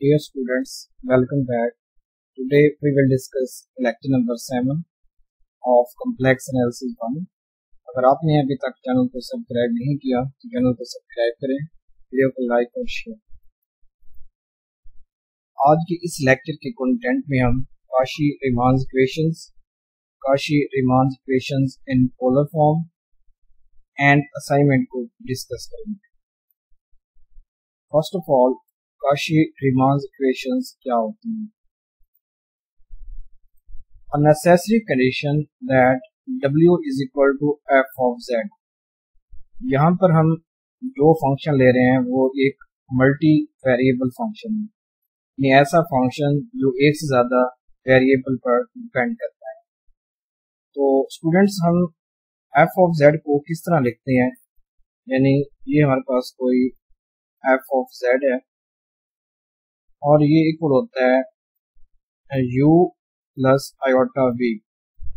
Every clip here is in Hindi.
Dear students, welcome back. Today we will discuss lecture number 7 of Complex Analysis 1. अगर आपने अभी तक चैनल को सब्सक्राइब नहीं किया तो चैनल को सब्सक्राइब करें, वीडियो को लाइक और शेयर। आज की इस लेक्चर के कंटेंट में हम Cauchy-Riemann equations in polar form and assignment को डिस्कस करेंगे। First of all, Cauchy-Riemann equations क्या होती हैं? A necessary condition that W is equal to f of z। यहाँ पर हम जो फंक्शन ले रहे हैं वो एक मल्टी वेरिएबल फंक्शन है, यानी ऐसा फंक्शन जो एक से ज्यादा वेरिएबल पर डिपेंड करता है। तो स्टूडेंट्स, हम f of z को किस तरह लिखते हैं? यानी ये हमारे पास कोई f of z है और ये इक्वल होता है u प्लस आयोटा v।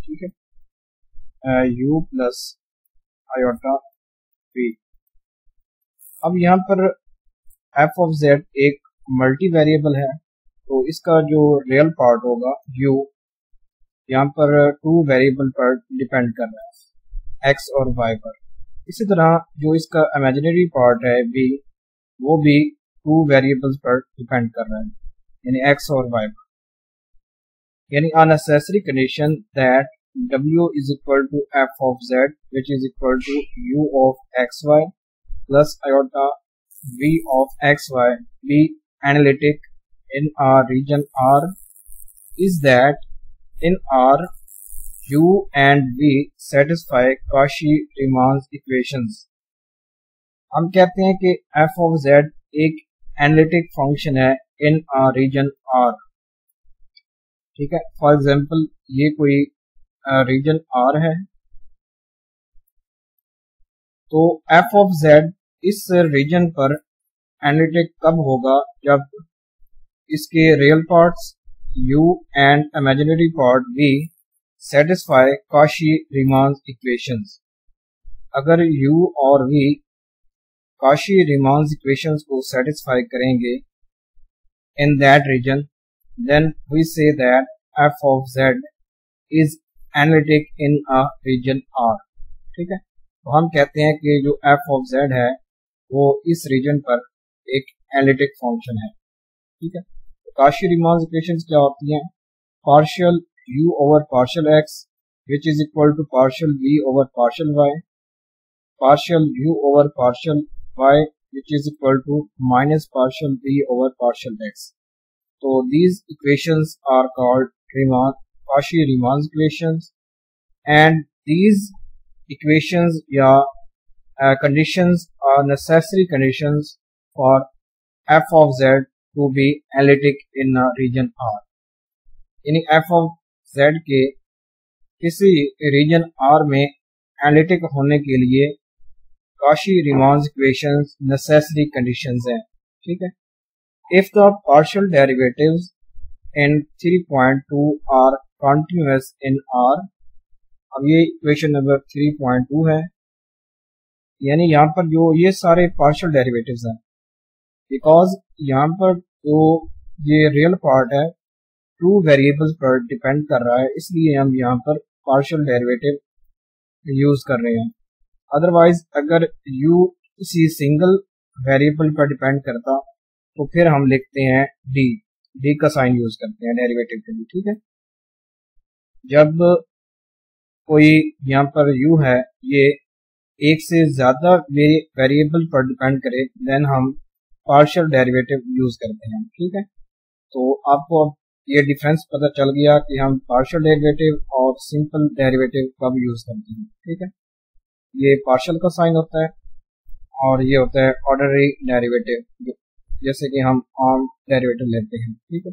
ठीक है, u प्लस आयोटा v। अब यहाँ पर f of z एक मल्टी वेरिएबल है, तो इसका जो रियल पार्ट होगा u, यहाँ पर टू वेरिएबल पर डिपेंड कर रहा है, x और y पर। इसी तरह जो इसका इमेजिनरी पार्ट है v, वो भी टू वेरिएबल्स पर डिपेंड कर रहा है, यानी x और y पर। यानी a necessary condition that w is equal to f of z which is equal to u of xy plus iota v of xy be analytic in our region R is that in R u and v satisfy Cauchy-Riemann equations। हम कहते हैं कि f of z एक एनालिटिक फंक्शन है इन रीजन R। ठीक है, फॉर एग्जांपल ये कोई रीजन R है, तो f of z इस रीजन पर एनालिटिक कब होगा? जब इसके real parts u and imaginary part v satisfy Cauchy-Riemann equations. अगर u और v Cauchy-Riemann equations को satisfy करेंगे in that region, then we say that f of z is analytic in a region R। ठीक है, तो हम कहते हैं कि जो f of z है वो इस रीजन पर एक एनालिटिक फंक्शन है। ठीक है, तो Cauchy-Riemann equations क्या होती हैं? Partial u over partial x which is equal to partial v over partial y, partial u over partial y which is equal to minus partial v over partial x। So these equations are called Cauchy-Riemann equations, and these equations या conditions are necessary conditions for f of z to be analytic in a region R। यानी f of z के किसी रीजन R में एनालिटिक होने के लिए Cauchy-Riemann equations necessary conditions हैं। ठीक है, if the partial derivatives in 3.2 are continuous in R। अब ये इक्वेशन नंबर 3.2 है, यानी यहाँ पर जो ये सारे पार्शियल डेरिवेटिव्स हैं, बिकॉज यहाँ पर जो ये रियल पार्ट है टू वेरिएबल्स पर डिपेंड कर रहा है, इसलिए हम यहाँ पर पार्शियल डेरिवेटिव यूज कर रहे हैं। अदरवाइज अगर u किसी सिंगल वेरिएबल पर डिपेंड करता तो फिर हम लिखते हैं d का साइन यूज करते हैं डेरिवेटिव के लिए। ठीक है, जब कोई यहाँ पर u है ये एक से ज्यादा वेरिएबल पर डिपेंड करे, देन हम पार्शियल डेरिवेटिव यूज करते हैं। ठीक है, तो आपको अब ये डिफरेंस पता चल गया कि हम पार्शियल डेरिवेटिव और सिंपल डेरिवेटिव कब यूज करते हैं। ठीक है, ये पार्शियल का साइन होता है और ये होता है ऑर्डिनरी डेरिवेटिव, जैसे कि हम आम डेरिवेटिव लेते हैं। ठीक है,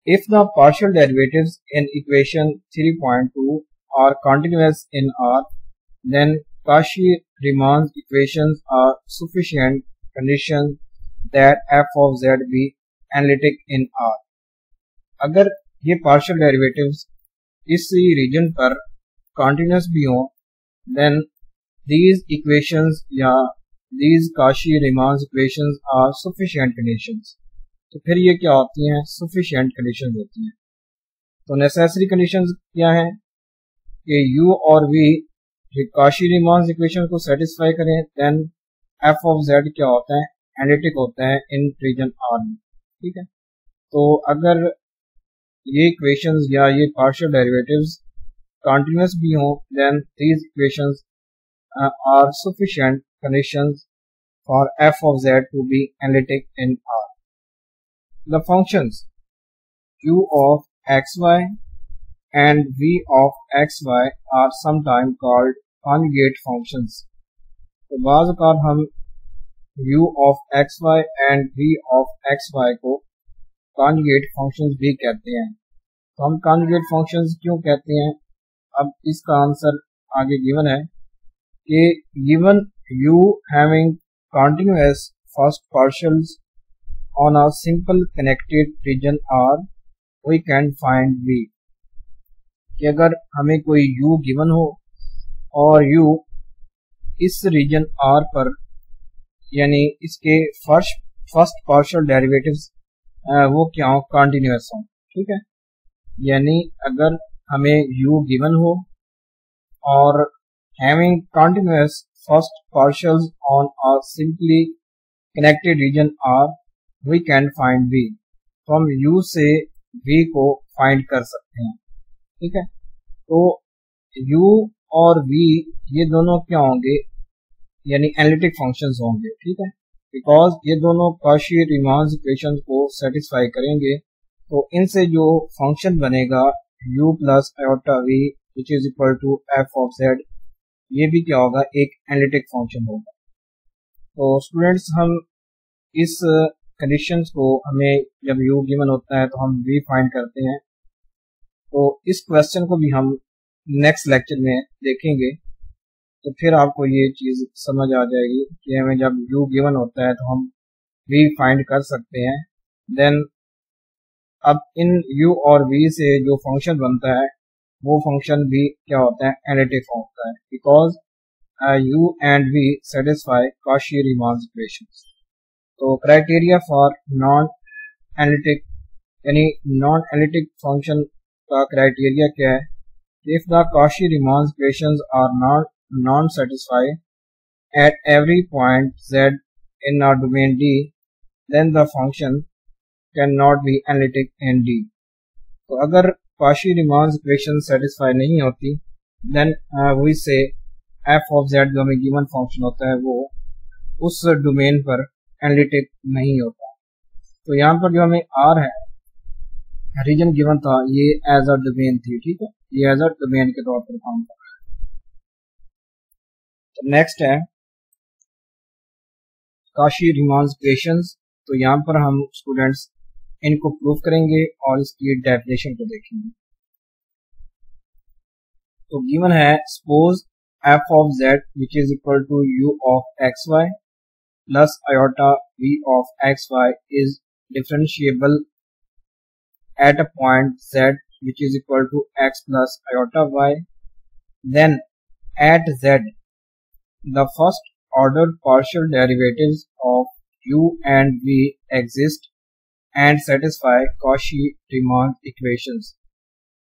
if the partial derivatives in equation 3.2 are continuous in R, then Cauchy-Riemann equations are sufficient condition that f of z be analytic in R। अगर ये पार्शियल डेरिवेटिव्स इस रीजन पर कंटिन्यूअस भी हों, then these equations या these Cauchy-Riemann equations are sufficient conditions तो फिर ये क्या होती हैं, सफिशिएंट कंडीशंस होती हैं। तो नेसेसरी कंडीशंस क्या है कि u और v कॉशी-रीमान इक्वेशन को सेटिस्फाई करें, देन f ऑफ z क्या होता है, एनालिटिक होता है इन रीजन R में। ठीक है, तो अगर ये इक्वेशंस या ये पार्शियल डेरिवेटिव्स कंटिन्यूस भी हों, then these equations are sufficient conditions for f of z to be analytic in R. The functions u of xy and v of xy are sometimes called conjugate functions. तो बाज़ औक़ात हम u of xy and v of xy को conjugate functions भी कहते हैं। तो हम conjugate functions क्यों कहते हैं, अब इसका आंसर आगे गिवन है कि given u having continuous first partials on a simple connected region R, we can find v। कि अगर हमें कोई u गिवन हो और u इस रीजन R पर यानी इसके फर्स्ट पार्शियल डेरिवेटिव्स वो क्या हो, कंटिन्यूस हो। ठीक है, यानी अगर हमें u गिवन हो और having continuous first partials on a simply connected region R, we can find v। तो हम u से v को फाइंड कर सकते हैं। ठीक है, तो u और v ये दोनों क्या होंगे, यानी एनालिटिक फंक्शंस होंगे। ठीक है, बिकॉज ये दोनों कॉशी-रीमान इक्वेशंस को सेटिस्फाई करेंगे, तो इनसे जो फंक्शन बनेगा u plus iota v which is equal to f of z, ये भी क्या होगा, एक एनालिटिक फंक्शन होगा। तो स्टूडेंट्स, हम इस कंडीशंस को, हमें जब u गिवन होता है तो हम v फाइंड करते हैं। तो इस क्वेश्चन को भी हम नेक्स्ट लेक्चर में देखेंगे, तो फिर आपको ये चीज़ समझ आ जाएगी कि हमें जब u गिवन होता है तो हम v फाइंड कर सकते हैं। देन अब इन u और v से जो फंक्शन बनता है वो फंक्शन भी क्या होता है, एनालिटिक होता है, because u and v satisfy Cauchy Riemann equations. तो क्राइटेरिया फॉर नॉन एनालिटिक यानी नॉन एनालिटिक फंक्शन का क्राइटेरिया क्या है, if the Cauchy Riemann equations are non satisfy at every point z in a domain D, then the function cannot be analytic in D। तो अगर कॉशी-रीमान इक्वेशन सेटिस्फाई नहीं होती, देन वी से f ऑफ z जो हमें गिवन फंक्शन होता है वो उस डोमेन पर एनालिटिक नहीं होता। तो यहाँ पर जो हमें R है, रीजन गिवन था, ये एज अ डोमेन थी। ठीक है, ये एज अ डोमेन के तौर पर काम कर रहा है। तो नेक्स्ट है कॉशी-रीमान इक्वेशंस। तो यहाँ पर हम स्टूडेंट्स इनको प्रूव करेंगे और इसकी डेफिनेशन को देखेंगे। तो गिवन है, suppose f of z which is equal to u of xy plus iota v of xy is differentiable at a point z which is equal to x plus iota y, then at z the first order partial derivatives of u and v exist and satisfy Cauchy-Riemann equations।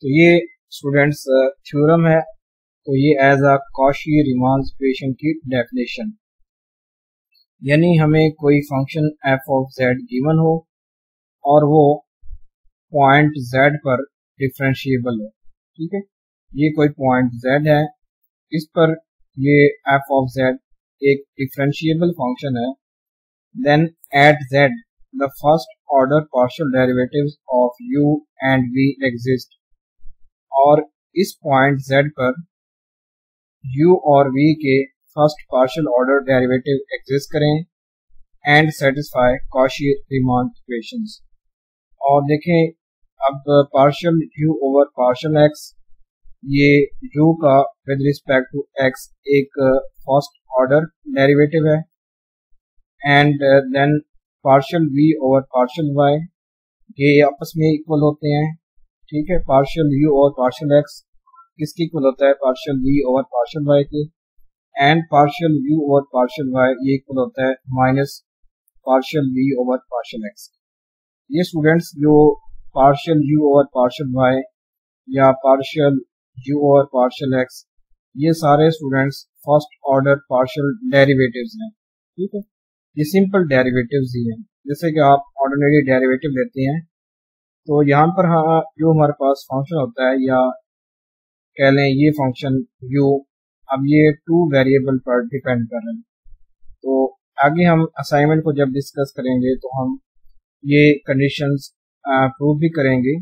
तो ये स्टूडेंट्स थ्योरम है, तो ये एज अ Cauchy-Riemann इक्वेशन की डेफिनेशन, यानी हमें कोई function f of z given हो और वो पॉइंट z पर डिफरेंशिएबल हो। ठीक है, ये कोई पॉइंट z है, इस पर ये f ऑफ z एक डिफरेंशिएबल फंक्शन है, then at z the first order partial derivatives of u and v exist, और इस पॉइंट z पर u और v के first partial order derivative exist करें एंड सेटिस्फाई Cauchy-Riemann इक्वेशंस। और देखें, अब partial u over partial x, ये u का विद रिस्पेक्ट टू x एक फर्स्ट ऑर्डर डेरिवेटिव है, and then partial v over partial y, ये आपस में इक्वल होते हैं। ठीक है, पार्शियल u और पार्शियल x किसके इक्वल होता है, partial v over partial y के, and partial u over partial y ये इक्वल होता है minus partial v over partial x। ये स्टूडेंट्स जो पार्शियल u और पार्शियल y या पार्शियल u और पार्शियल x, ये सारे students first order partial derivatives हैं, ठीक है। ये सिंपल डेरिवेटिव्स ही हैं, जैसे कि आप ऑर्डिनरी डेरिवेटिव लेते हैं तो यहाँ पर हाँ जो हमारे पास फंक्शन होता है, या कह लें ये फंक्शन u, अब ये 2 वेरिएबल पर डिपेंड कर रहे हैं। तो आगे हम असाइनमेंट को जब डिस्कस करेंगे तो हम ये कंडीशंस प्रूव भी करेंगे,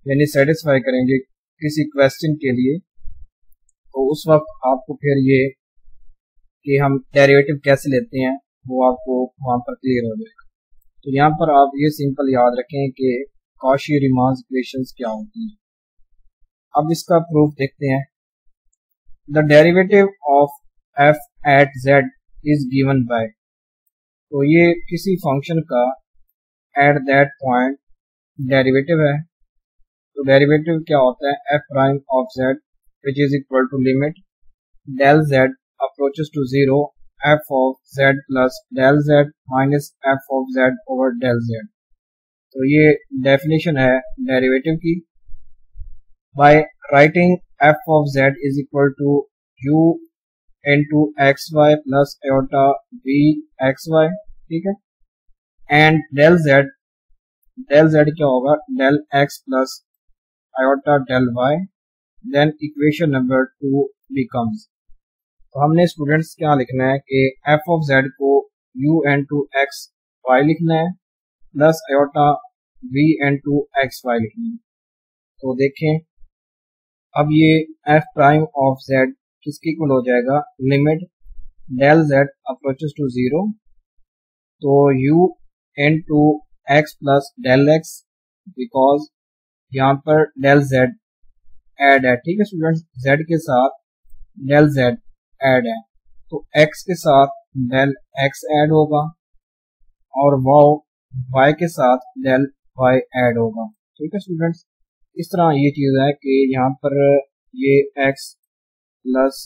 यानी सेटिस्फाई करेंगे किसी क्वेश्चन के लिए। तो उस वक्त आपको फिर ये कि हम डेरिवेटिव कैसे लेते हैं वो आपको वहाँ पर क्लियर हो जाएगा। तो यहाँ पर आप ये सिंपल याद रखें कि कॉशी रीमान इक्वेशंस क्या होती हैं। अब इसका प्रूफ देखते हैं। The derivative of f at z is given by, तो ये किसी फंक्शन का एट दैट पॉइंट डेरिवेटिव है। तो डेरिवेटिव क्या होता है, f prime of z which is equal to limit del z approaches to 0 f of z plus del z minus f of z over del z। तो ये डेफिनेशन है डेरिवेटिव की। By writing f of z is equal to u into x y plus iota v x y, ठीक है। एंड डेल z क्या होगा, del x plus iota del y। Then equation number 2 becomes, तो हमने स्टूडेंट्स क्या लिखना है कि f ऑफ z को u इंटू एक्स वाई लिखना है plus iota v into x y लिखना है। तो देखें अब ये f प्राइम ऑफ z किसके इक्वल हो जाएगा, limit del z approaches to 0, तो u into x plus del x, because यहाँ पर डेल z ऐड है, ठीक है स्टूडेंट्स, z के साथ डेल z ऐड है, तो x के साथ डेल x ऐड होगा और y के साथ डेल y ऐड होगा, ठीक है स्टूडेंट्स। इस तरह ये चीज़ है कि यहाँ पर ये x प्लस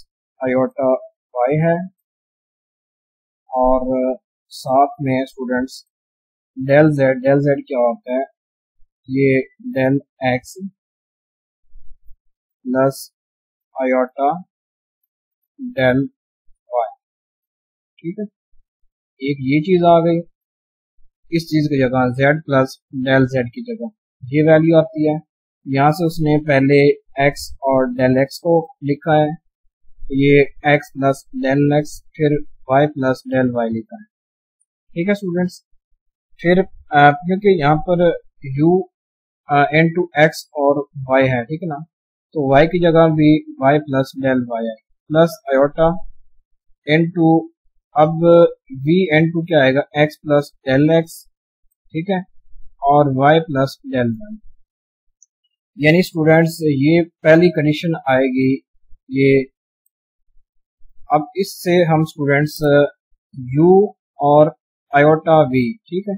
आयोटा y है और साथ में स्टूडेंट्स डेल z क्या होता है, ये del x plus iota del y, ठीक है। एक ये चीज आ गई, इस चीज की जगह z प्लस डेल z की जगह ये वैल्यू आती है। यहाँ से उसने पहले x और डेल x को लिखा है, ये x प्लस डेल x, फिर y प्लस डेल y लिखा है, ठीक है स्टूडेंट्स। फिर क्योंकि यहाँ पर u इंटू एक्स और y है, ठीक है ना, तो y की जगह भी y प्लस डेल y है प्लस आयोटा इंटू, अब v इंटू क्या आएगा, x प्लस डेल x, ठीक है, और y प्लस डेल y। यानी स्टूडेंट्स ये पहली कंडीशन आएगी ये। अब इससे हम स्टूडेंट्स u और आयोटा v, ठीक है,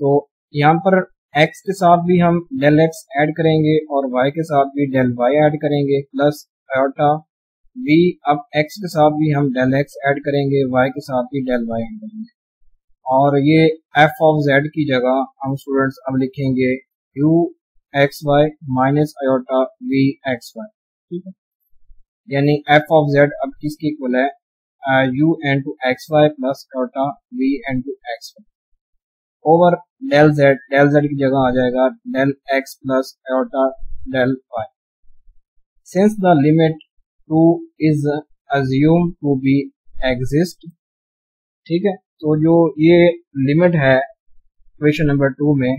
तो यहाँ पर x के साथ भी हम डेल x ऐड करेंगे और y के साथ भी डेल y ऐड करेंगे प्लस आयोटा v। अब x के साथ भी हम डेल x ऐड करेंगे, y के साथ भी डेल y ऐड करेंगे, और ये f ऑफ z की जगह हम स्टूडेंट्स अब लिखेंगे u x y minus iota v x y, ठीक है। यानी f ऑफ z अब किसकी इक्वल है, u into x y plus iota v into x y over del z की जगह आ जाएगा del x plus iota del y। Since the limit 2 is assume to be exist, ठीक है, तो जो ये लिमिट है इक्वेशन नंबर 2 में,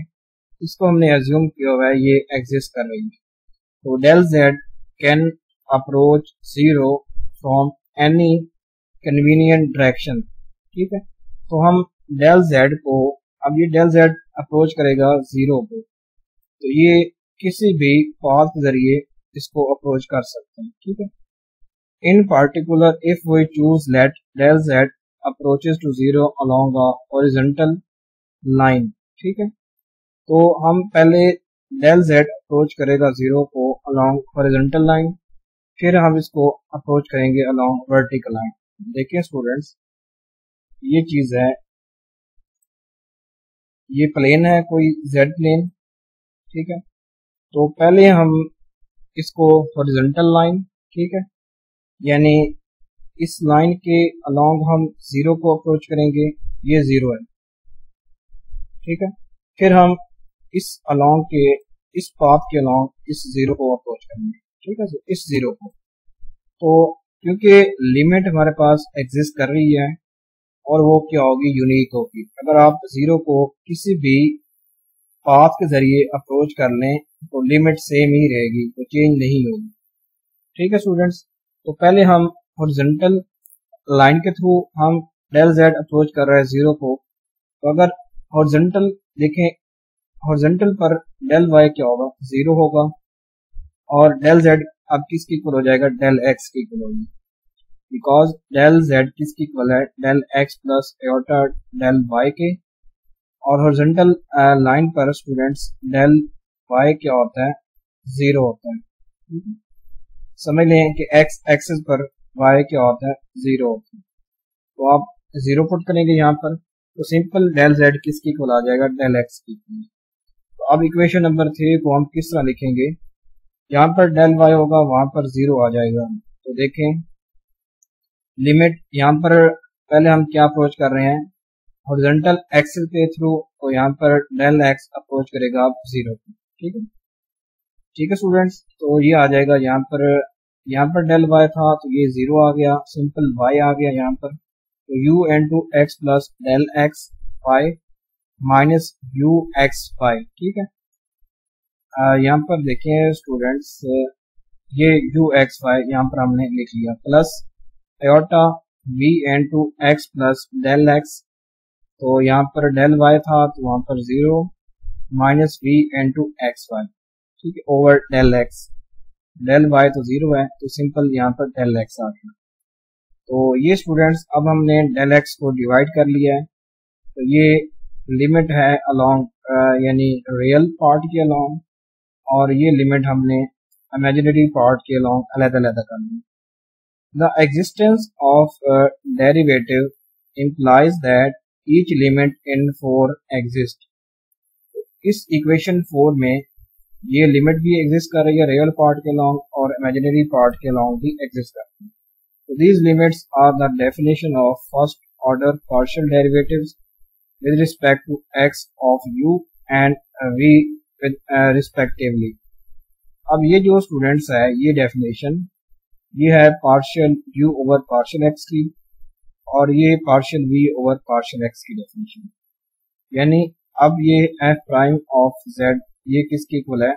इसको हमने अज्यूम किया हुआ है ये एग्जिस्ट कर रही है। तो del z can approach 0 from any convenient direction, ठीक है। तो हम डेल z को, अब ये डेल z अप्रोच करेगा 0 को, तो ये किसी भी पाथ के जरिए इसको अप्रोच कर सकते हैं, ठीक है। In particular if we choose let del z approaches to 0 along a horizontal line, ठीक है, तो हम पहले डेल z अप्रोच करेगा 0 को अलोंग हॉरिजॉन्टल लाइन, फिर हम इसको अप्रोच करेंगे अलोंग वर्टिकल लाइन। देखिए स्टूडेंट्स ये चीज है ये प्लेन है कोई z प्लेन, ठीक है। तो पहले हम इसको हॉरिजॉन्टल लाइन, ठीक है, यानी इस लाइन के अलोंग हम जीरो को अप्रोच करेंगे, ये जीरो है, ठीक है। फिर हम इस अलोंग के इस पाथ के अलोंग इस जीरो को अप्रोच करेंगे, ठीक है, इस जीरो को। तो क्योंकि लिमिट हमारे पास एग्जिस्ट कर रही है और वो क्या होगी, यूनिक होगी। अगर आप जीरो को किसी भी पाथ के जरिए अप्रोच कर लें तो लिमिट सेम ही रहेगी, तो चेंज नहीं होगी, ठीक है स्टूडेंट्स। तो पहले हम हॉरिजॉन्टल लाइन के थ्रू हम डेल जेड अप्रोच कर रहे हैं जीरो को। तो अगर हॉरिजॉन्टल देखें, हॉरिजॉन्टल पर डेल वाई क्या होगा, जीरो होगा, और डेल जेड अब किसकी इक्वल हो जाएगा, डेल एक्स की इक्वल होगी, बिकॉज डेल जेड किसकी इक्वल है, del x plus iota del y के। और हॉरिजॉन्टल लाइन पर स्टूडेंट्स डेल वाई क्या होता है, जीरो होता है। समझ लें कि एक्स एक्सिस पर वाई क्या होता है, जीरो होता है। तो आप जीरो पुट करेंगे यहाँ पर, तो सिंपल डेल जेड किसकी इक्वल आ जाएगा, डेल एक्स की इक्वल। तो अब इक्वेशन नंबर 3 को हम किस तरह लिखेंगे, यहाँ पर डेल वाई होगा, वहां पर जीरो आ जाएगा। तो देखें लिमिट यहाँ पर पहले हम क्या अप्रोच कर रहे हैं, हॉरिजॉन्टल एक्सिस के थ्रू, तो यहाँ पर डेल एक्स अप्रोच करेगा आप जीरो, ठीक है, ठीक है स्टूडेंट्स। तो ये आ जाएगा यहाँ पर डेल वाई था तो ये जीरो आ गया, सिंपल वाई आ गया यहाँ पर। तो u into x plus del x y minus u x y, ठीक है। यहाँ पर देखें स्टूडेंट्स, ये यू एक्स वाई यहाँ पर हमने लिख लिया, plus iota v into x plus del x, तो यहाँ पर डेल वाई था तो वहां पर zero, minus v into x y, ठीक है, over del x. Del y तो जीरो है तो सिंपल यहाँ पर डेल एक्स आ गया। तो ये स्टूडेंट्स अब हमने डेल एक्स को डिवाइड कर लिया है, तो ये लिमिट है अलोंग यानी रियल पार्ट के अलोंग, और ये लिमिट हमने इमेजिनरी पार्ट के अलोंग अलग-अलग कर ली। The existence of derivative implies that each limit in 4 exist। इस इक्वेशन 4 में ये लिमिट भी एग्जिस्ट कर रही है रियल पार्ट के अलोंग और इमेजिनरी पार्ट के अलोंग भी एग्जिस्ट करती है। तो these limits are the definition of first order partial derivatives with respect to x of u and v with respectively। अब ये जो स्टूडेंट्स है ये डेफिनेशन ये है partial u over partial x की, और ये partial v over partial x की डेफिनेशन। यानी अब ये f प्राइम ऑफ z ये किसकी इक्वल है,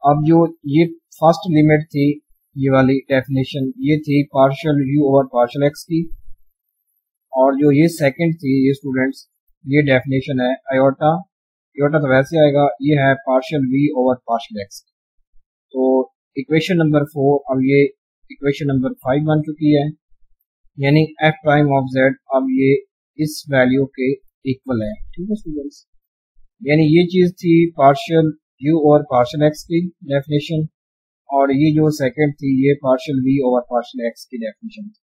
अब जो ये फर्स्ट लिमिट थी ये वाली डेफिनेशन ये थी partial u over partial x की, और जो ये सेकंड थी ये स्टूडेंट्स ये डेफिनेशन है आयोटा, आयोटा तो वैसे आएगा, ये है partial v over partial x। तो इक्वेशन नंबर 4 अब ये इक्वेशन नंबर 5 बन चुकी है, यानी f प्राइम ऑफ z अब ये इस वैल्यू के इक्वल है, ठीक है स्टूडेंट्स। यानी ये चीज थी partial u over partial x की डेफिनेशन, और ये जो सेकंड थी ये partial v over partial x की डेफिनेशन थी।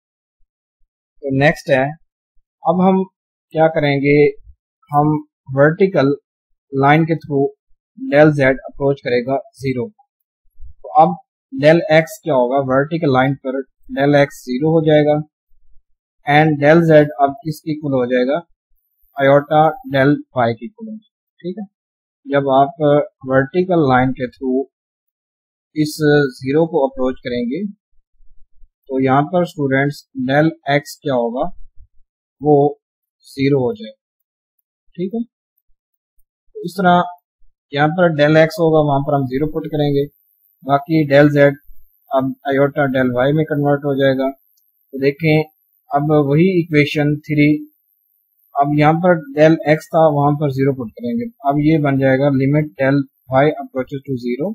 तो नेक्स्ट है, अब हम क्या करेंगे, हम वर्टिकल लाइन के थ्रू डेल z अप्रोच करेगा जीरो। तो अब डेल x क्या होगा, वर्टिकल लाइन पर डेल x जीरो हो जाएगा, एंड डेल z अब किसकी इक्वल हो जाएगा, आयोटा डेल y की इक्वल हो, ठीक है। जब आप वर्टिकल लाइन के थ्रू इस जीरो को अप्रोच करेंगे तो यहाँ पर स्टूडेंट्स डेल x क्या होगा, वो जीरो हो जाएगा, ठीक है। तो इस तरह यहाँ पर डेल x होगा, वहां पर हम जीरो पुट करेंगे, बाकी डेल z अब आयोटा डेल y में कन्वर्ट हो जाएगा। तो देखें अब वही इक्वेशन 3, अब यहाँ पर डेल x था वहां पर जीरो पुट करेंगे, अब ये बन जाएगा limit del y approaches to zero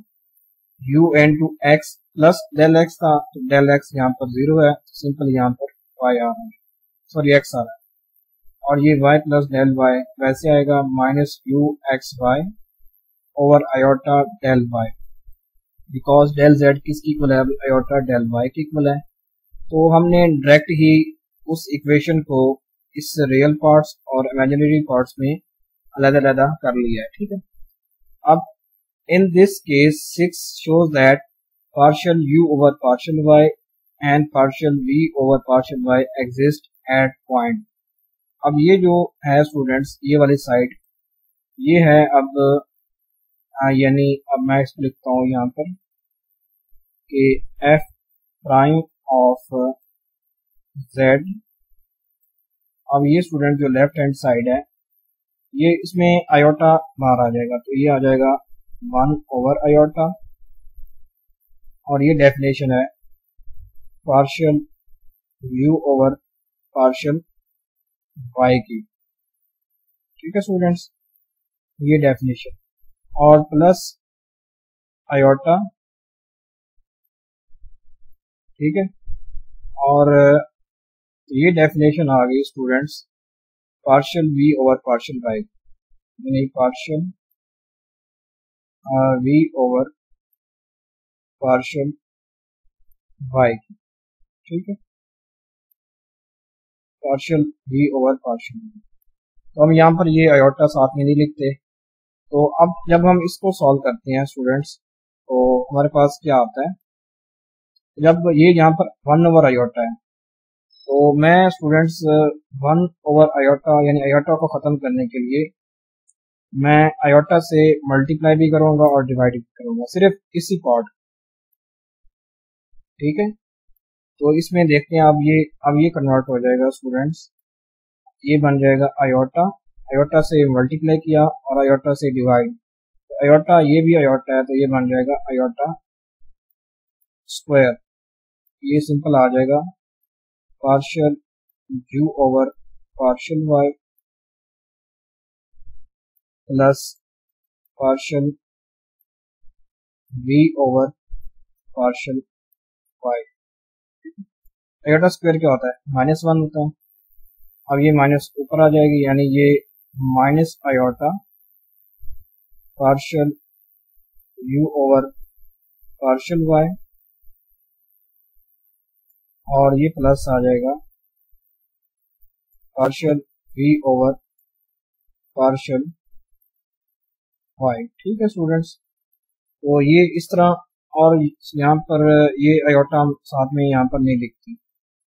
u into x plus del x था तो डेल x यहाँ पर जीरो है, सिंपल यहाँ पर y आ रहा है, सॉरी x आ रहा है, और ये y प्लस डेल y वैसे आएगा minus u x y over iota del y, because del z किसकी इक्वल है, आयोटा डेल y की इक्वल है। तो हमने डायरेक्ट ही उस इक्वेशन को इस रियल पार्ट्स और इमेजिनरी पार्ट्स में अलग कर लिया है, ठीक है। अब in this case 6 shows that partial u over partial y and partial v over partial y exist at point। अब ये जो है स्टूडेंट्स, ये वाली साइड ये है। अब यानी अब मैं इसको लिखता हूँ यहाँ पर कि f प्राइम ऑफ z। अब ये स्टूडेंट जो लेफ्ट हैंड साइड है ये इसमें आयोटा बाहर आ जाएगा, तो ये आ जाएगा 1 ओवर आयोटा। और ये डेफिनेशन है partial u over partial y की, ठीक है स्टूडेंट्स, ये डेफिनेशन। और प्लस आयोटा, ठीक है। और ये डेफिनेशन आ गई students partial v over partial y, यानी partial v over partial y की, ठीक है, partial v over partial y। तो हम यहाँ पर ये आयोटा साथ में नहीं लिखते। तो अब जब हम इसको सॉल्व करते हैं स्टूडेंट्स, तो हमारे पास क्या आता है, जब ये यहाँ पर 1 ओवर आयोटा है तो मैं स्टूडेंट्स 1 ओवर आयोटा यानी आयोटा को ख़त्म करने के लिए मैं आयोटा से मल्टीप्लाई भी करूँगा और डिवाइड भी करूँगा, सिर्फ इसी पार्ट, ठीक है। तो इसमें देखते हैं अब ये कन्वर्ट हो जाएगा स्टूडेंट्स, ये बन जाएगा आयोटा, आयोटा से मल्टीप्लाई किया और आयोटा से डिवाइड, तो आयोटा ये भी आयोटा है तो ये बन जाएगा आयोटा स्क्वायर। ये सिंपल आ जाएगा partial u over partial y plus partial v over partial y। Iota square क्या होता है, -1 होता है। अब ये माइनस ऊपर आ जाएगी, यानी ये minus iota partial u over partial y, और ये प्लस आ जाएगा partial v over partial y, ठीक है स्टूडेंट्स। तो ये इस तरह, और यहाँ पर ये आयोटा साथ में यहाँ पर नहीं दिखती,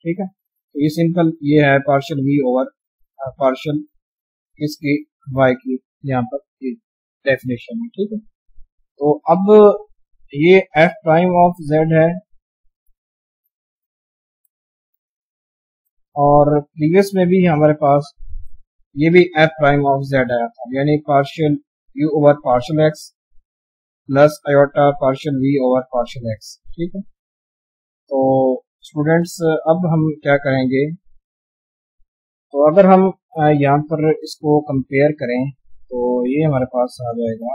ठीक है। तो ये सिंपल ये है पार्शियल v ओवर पार्शियल इसकी y की, यहाँ पर ये डेफिनेशन है, ठीक है। तो अब ये f प्राइम ऑफ z है, और प्रीवियस में भी हमारे पास ये भी f प्राइम ऑफ z आया था, यानी partial u over partial x plus iota partial v over partial x, ठीक है। तो स्टूडेंट्स अब हम क्या करेंगे, तो अगर हम यहाँ पर इसको कंपेयर करें तो ये हमारे पास आ जाएगा।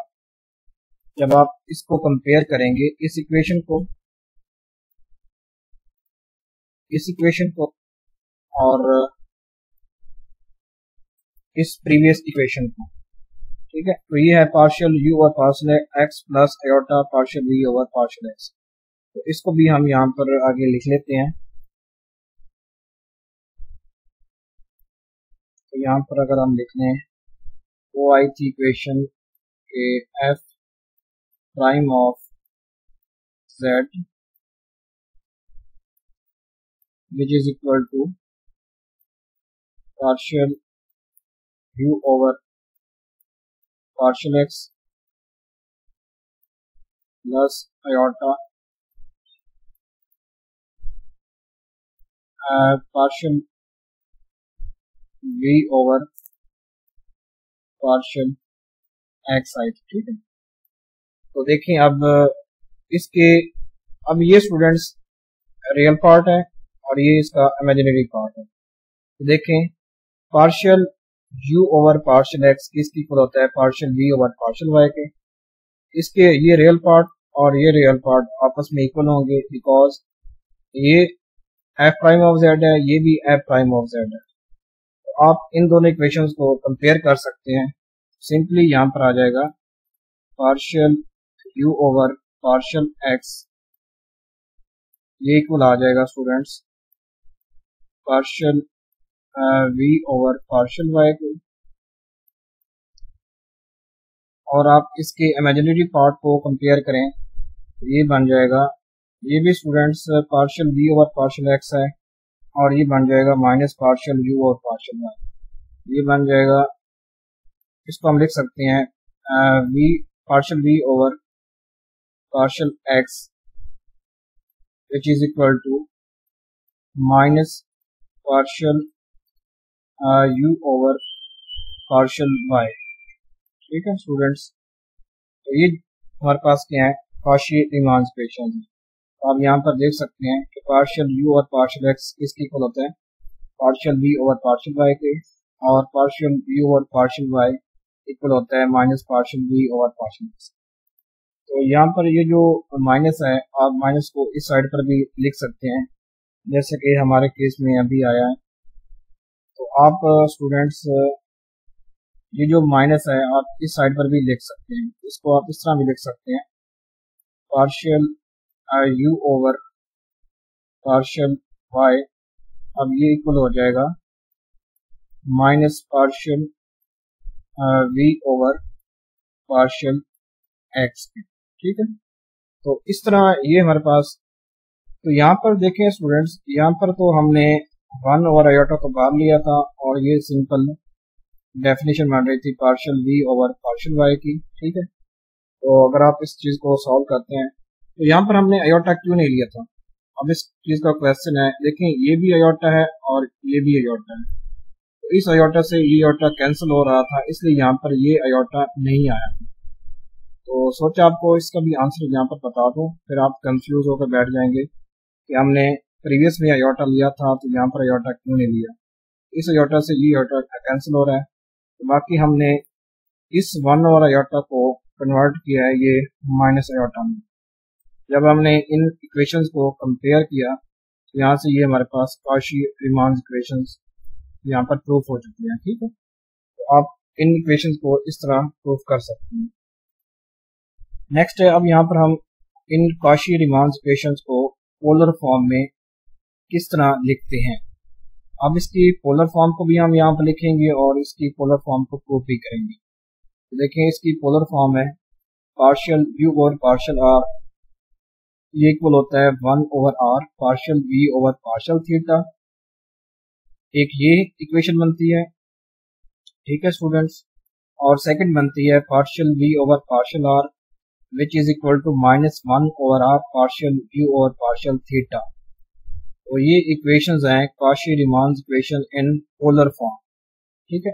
जब आप इसको कंपेयर करेंगे इस इक्वेशन को और इस प्रीवियस इक्वेशन को, ठीक है, तो ये है partial u over partial x plus iota partial v over partial x। तो इसको भी हम यहाँ पर आगे लिख लेते हैं। तो यहाँ पर अगर हम लिख लें तो आई थी इक्वेशन के f prime of z which is equal to partial u over partial x plus iota partial v over partial x आई, ठीक है। तो देखें अब ये स्टूडेंट्स रियल पार्ट है और ये इसका इमेजिनरी पार्ट है। तो देखें partial u over partial x किसकी इक्वल होता है, partial v over partial y के। इसके ये रियल पार्ट और ये रियल पार्ट आपस में इक्वल होंगे, बिकॉज ये f प्राइम ऑफ z है, ये भी f प्राइम ऑफ z है। तो आप इन दोनों इक्वेशंस को कंपेयर कर सकते हैं। सिंपली यहाँ पर आ जाएगा partial u over partial x, ये इक्वल आ जाएगा students partial v over partial y को, और आप इसके इमेजिनरी पार्ट को कंपेयर करें तो ये बन जाएगा, ये भी students partial v over partial x है, और ये बन जाएगा माइनस पार्शियल u और पार्शियल y। ये बन जाएगा, इसको हम लिख सकते हैं partial v over partial x which is equal to minus partial u over partial y। ठीक है स्टूडेंट्स, तो ये हमारे पास क्या है, कॉशी रीमान इक्वेशन है। तो आप यहाँ पर देख सकते हैं कि पार्शियल u और पार्शियल x किसके इक्वल होता है, partial v over partial y के, और partial v over partial y equal होता है minus partial v over partial x। तो यहाँ पर ये जो माइनस है, आप माइनस को इस साइड पर भी लिख सकते हैं, जैसे कि हमारे केस में अभी आया है। तो आप स्टूडेंट्स ये जो माइनस है आप इस साइड पर भी लिख सकते हैं, इसको आप इस तरह भी लिख सकते हैं, partial u over partial y, अब ये इक्वल हो जाएगा minus partial v over partial x। ठीक है, तो इस तरह ये हमारे पास, तो यहाँ पर देखें स्टूडेंट्स, यहाँ पर तो हमने 1 ओवर आयोटा को बाहर लिया था और ये सिंपल डेफिनेशन बन रही थी partial v over partial y की। ठीक है, तो अगर आप इस चीज़ को सॉल्व करते हैं तो यहाँ पर हमने आयोटा क्यों नहीं लिया था, अब इस चीज़ का क्वेश्चन है। देखें ये भी आयोटा है और ये भी आयोटा है, तो इस आयोटा से ये आयोटा कैंसिल हो रहा था, इसलिए यहाँ पर ये आयोटा नहीं आया। तो सोचा आपको इसका भी आंसर यहाँ पर बता दूं, फिर आप कंफ्यूज होकर बैठ जाएंगे कि हमने प्रीवियस में आयोटा लिया था तो यहाँ पर आयोटा क्यों नहीं लिया, इस आयोटा से ये आयोटा कैंसिल हो रहा है। तो बाकी हमने इस 1 ओवर आयोटा को कन्वर्ट किया है ये माइनस आयोटा में। जब हमने इन इक्वेशंस को कंपेयर किया तो यहाँ से ये हमारे पास कॉशी रीमान इक्वेशंस यहाँ पर प्रूफ हो चुकी हैं। ठीक है, तो आप इन इक्वेशंस को इस तरह प्रूफ कर सकते हैं। नेक्स्ट है, अब यहाँ पर हम इन कॉशी रीमान इक्वेशंस को पोलर फॉर्म में किस तरह लिखते हैं। अब इसकी पोलर फॉर्म को भी हम यहाँ पर लिखेंगे और इसकी पोलर फॉर्म को प्रूफ भी करेंगे। तो देखें इसकी पोलर फॉर्म है partial u over partial r, ये इक्वल होता है 1 over r partial v over partial theta, एक ये इक्वेशन बनती है। ठीक है स्टूडेंट्स, और सेकंड बनती है partial v over partial r which is equal to minus 1 over r partial v over partial theta. तो ये इक्वेशंस हैं Cauchy Riemann equation in polar form. ठीक है,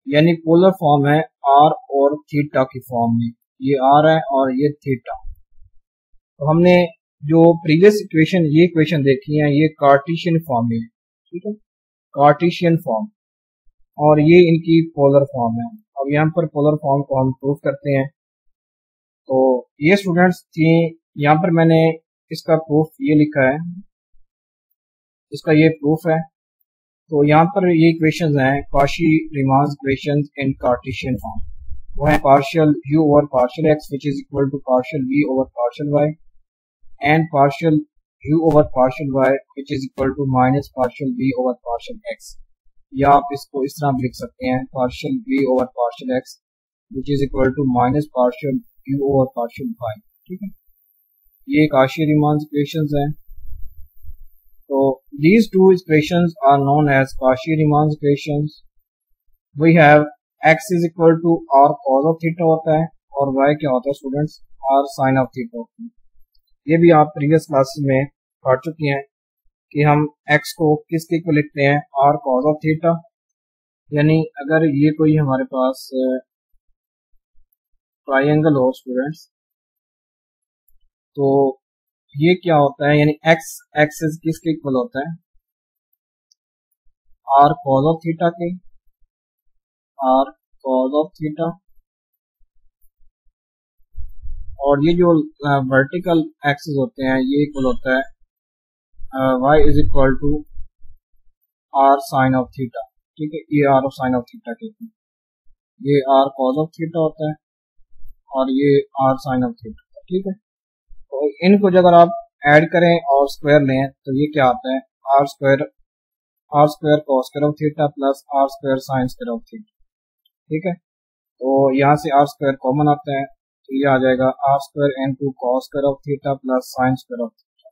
यानी पोलर फॉर्म है r और थीटा की फॉर्म में, ये r है और ये थीटा। तो हमने जो प्रीवियस इक्वेशन ये इक्वेशन देखी है ये कार्टेशियन फॉर्म में है। ठीक है, कार्टेशियन फॉर्म, और ये इनकी पोलर फॉर्म है। अब यहाँ पर पोलर फॉर्म को हम प्रूफ करते हैं। तो ये स्टूडेंट्स थी, यहाँ पर मैंने इसका प्रूफ ये लिखा है, इसका ये प्रूफ है। तो यहाँ पर ये इक्वेशंस हैं Cauchy Riemann equations in Cartesian form, वो है partial u over partial x which is equal to partial v over partial y and partial u over partial y which is equal to minus partial v over partial x, या आप इसको इस तरह लिख सकते हैं partial v over partial x which is equal to minus partial u over partial y। ठीक है, ये कॉशी रीमान इक्वेशंस हैं। तो these two equations are known as Cauchy-Riemann equations. We have x is equal to r cos of theta होता है और y क्या होता है students, r sin of theta होता है। ये भी आप प्रीवियस क्लासेस में पढ़ चुके हैं कि हम x को किसके इक्वल लिखते हैं, r cos of theta। यानी अगर ये कोई हमारे पास ट्राइंगल हो स्टूडेंट्स, तो ये क्या होता है, यानी x एक्सिस किसके इक्वल होता है, r cos of थीटा के, r cos of थीटा, और ये जो वर्टिकल एक्सिस होते हैं ये इक्वल होता है y is equal to r sine of theta. ठीक है, ये r साइन ऑफ थीटा के, ये r cos of थीटा होता है और ये r साइन ऑफ थीटा। ठीक है, तो इनको जो अगर आप ऐड करें और स्क्वायर लें तो ये क्या आता है, r square cos square of theta plus r square sine square of theta. ठीक है, तो यहाँ से आर स्क्वायर कॉमन आता है, तो ये आ जाएगा r square into cos square of theta plus sine square of theta.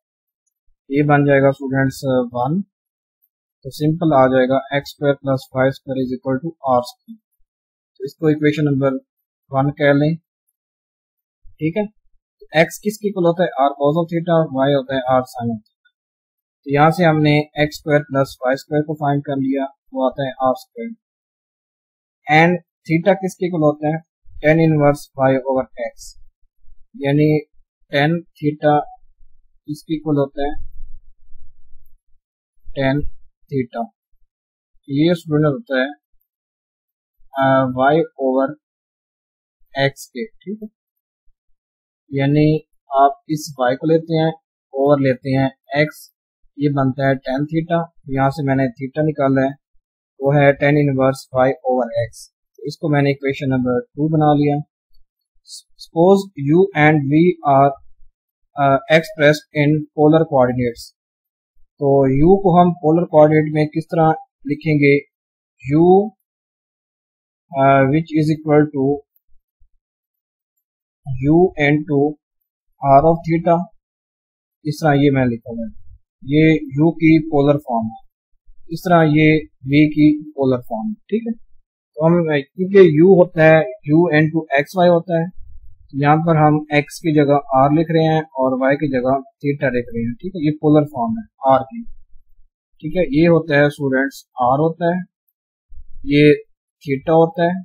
ये बन जाएगा स्टूडेंट्स 1। तो सिंपल आ जाएगा x square plus y square is equal to r square. तो इसको इक्वेशन नंबर 1 कह लें, ठीक है। एक्स किसके इक्वल होता है, आर कॉस ऑफ थीटा, और वाई होता है आर साइन ऑफ थीटा। तो यहाँ से हमने x square plus y square को फाइंड कर लिया, वो आता है आर स्क्वायर। एंड थीटा किसके इक्वल होता है, tan inverse y over x, यानी टेन थीटा किसके इक्वल होता है, टेन थीटा। ये स्टूडेंट होता है वाई ओवर एक्स के, ठीक है। यानी आप इस y को लेते हैं, ओवर लेते हैं x, ये बनता है टेन थीटा। यहाँ से मैंने थीटा निकाला है, वो है tan inverse y over x। तो इसको मैंने इक्वेशन नंबर 2 बना लिया। Suppose u and v are expressed in polar coordinates. तो u को हम पोलर कोऑर्डिनेट में किस तरह लिखेंगे, u which is equal to u into r of theta. इस तरह ये मैं लिखा है, ये u की पोलर फॉर्म है, इस तरह ये v की पोलर फॉर्म है, ठीक है। तो हम क्योंकि u होता है u इनटू एक्स वाई होता है, यहाँ पर हम x की जगह r लिख रहे हैं और y की जगह थीटा लिख रहे हैं, ठीक है। ये पोलर फॉर्म है r की, ठीक है। ये होता है स्टूडेंट्स r होता है, ये थीटा होता है,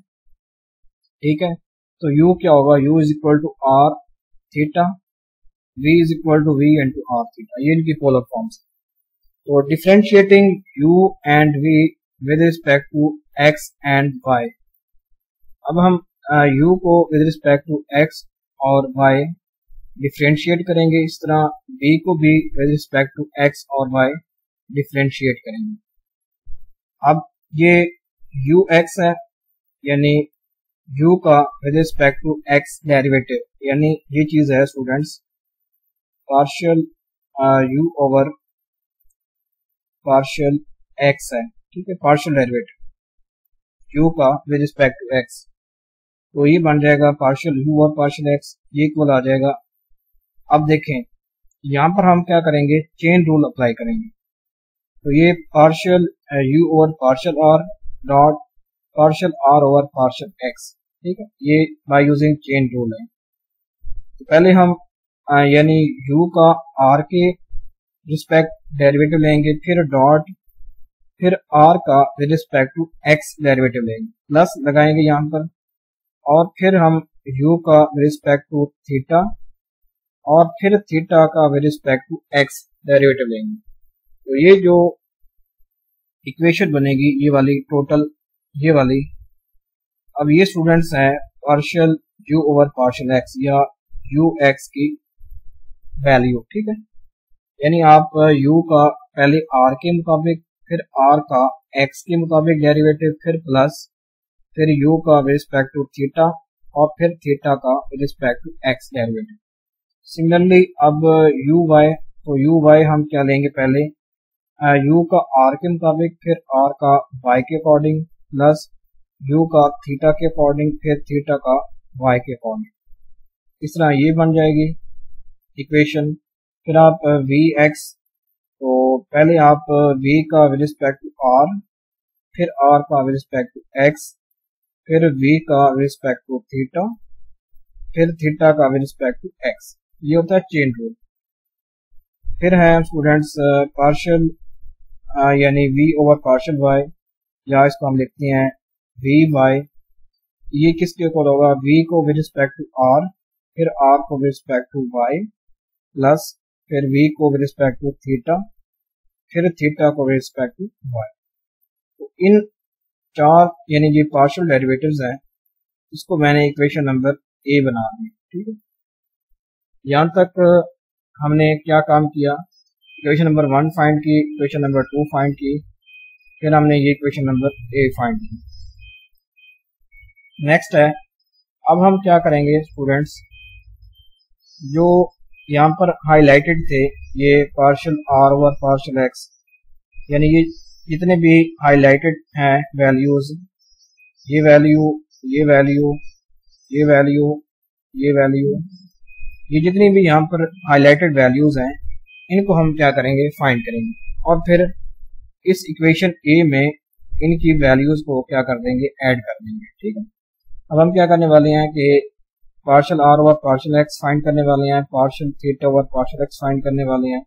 ठीक है। तो u क्या होगा, u is equal to r theta, v is equal to v into r theta, ये इनकी पोलर फॉर्म्स। तो differentiating u and v with respect to x and y। अब हम u को विद रिस्पेक्ट टू x और y डिफरेंशिएट करेंगे, इस तरह v को भी विद रिस्पेक्ट टू x और y डिफरेंशिएट करेंगे। अब ये ux है, यानी u का with respect to x derivative, यानी ये चीज है students partial u over partial x है, ठीक है, पार्शियल डेरिवेटिव u का विद रिस्पेक्ट टू x। तो ये बन जाएगा पार्शियल u और पार्शियल x, ये इक्वल आ जाएगा। अब देखें यहाँ पर हम क्या करेंगे, चेन रूल अप्लाई करेंगे। तो ये partial u over partial r dot partial r over partial x, ठीक है, ये बाय यूजिंग चेन रूल है। तो पहले हम यानी u का r के रिस्पेक्ट डेरिवेटिव लेंगे, फिर डॉट, फिर r का with respect to x derivative लेंगे, प्लस लगाएंगे यहाँ पर, और फिर हम u का विद रिस्पेक्ट टू थीटा और फिर थीटा का with respect to x derivative लेंगे। तो ये जो इक्वेशन बनेगी ये वाली टोटल, ये वाली, अब ये स्टूडेंट्स हैं partial u over partial x या ux की वैल्यू, ठीक है। यानी आप u का पहले r के मुताबिक, फिर r का x के मुताबिक डेरिवेटिव, फिर प्लस, फिर u का विद रिस्पेक्ट टू थीटा और फिर थीटा का with respect to x derivative. Similarly अब uy, तो uy हम क्या लेंगे, पहले u का r के मुताबिक, फिर r का y के अकॉर्डिंग, प्लस u का थीटा के अकॉर्डिंग, फिर थीटा का y के अकॉर्डिंग। इस तरह ये बन जाएगी इक्वेशन। फिर आप vx, तो पहले आप v का विद रिस्पेक्ट टू r, फिर r का विद रिस्पेक्ट टू x, फिर v का विद रिस्पेक्ट टू थीटा, फिर थीटा का विद रिस्पेक्ट टू x, ये होता है चेन रूल। फिर है स्टूडेंट्स पार्शियल यानी v ओवर पार्शियल y, या इसको हम लिखते हैं vy। ये किसके इक्वल होगा, v को विद रिस्पेक्ट टू r, फिर r को with respect to y, plus फिर v को विद रिस्पेक्ट टू थीटा, फिर थीटा को विद रिस्पेक्ट टू y। तो इन चार यानी ये पार्शियल डेरिवेटिव्स हैं, इसको मैंने इक्वेशन नंबर ए बना दी, ठीक है। यहाँ तक हमने क्या काम किया, इक्वेशन नंबर 1 फाइंड की, इक्वेशन नंबर 2 फाइंड की, फिर हमने ये इक्वेशन नंबर ए फाइंड की। नेक्स्ट है, अब हम क्या करेंगे स्टूडेंट्स, जो यहाँ पर हाईलाइटेड थे ये partial r over partial x, यानी ये जितने भी हाईलाइटेड हैं वैल्यूज, ये वैल्यू ये वैल्यू, ये वैल्यू, ये वैल्यू, ये जितनी भी यहाँ पर हाईलाइटेड वैल्यूज हैं इनको हम क्या करेंगे, फाइंड करेंगे और फिर इस इक्वेशन ए में इनकी वैल्यूज को क्या कर देंगे, ऐड कर देंगे। ठीक है, अब हम क्या करने वाले हैं कि partial r over partial x find करने वाले हैं, partial theta over partial x find करने वाले हैं,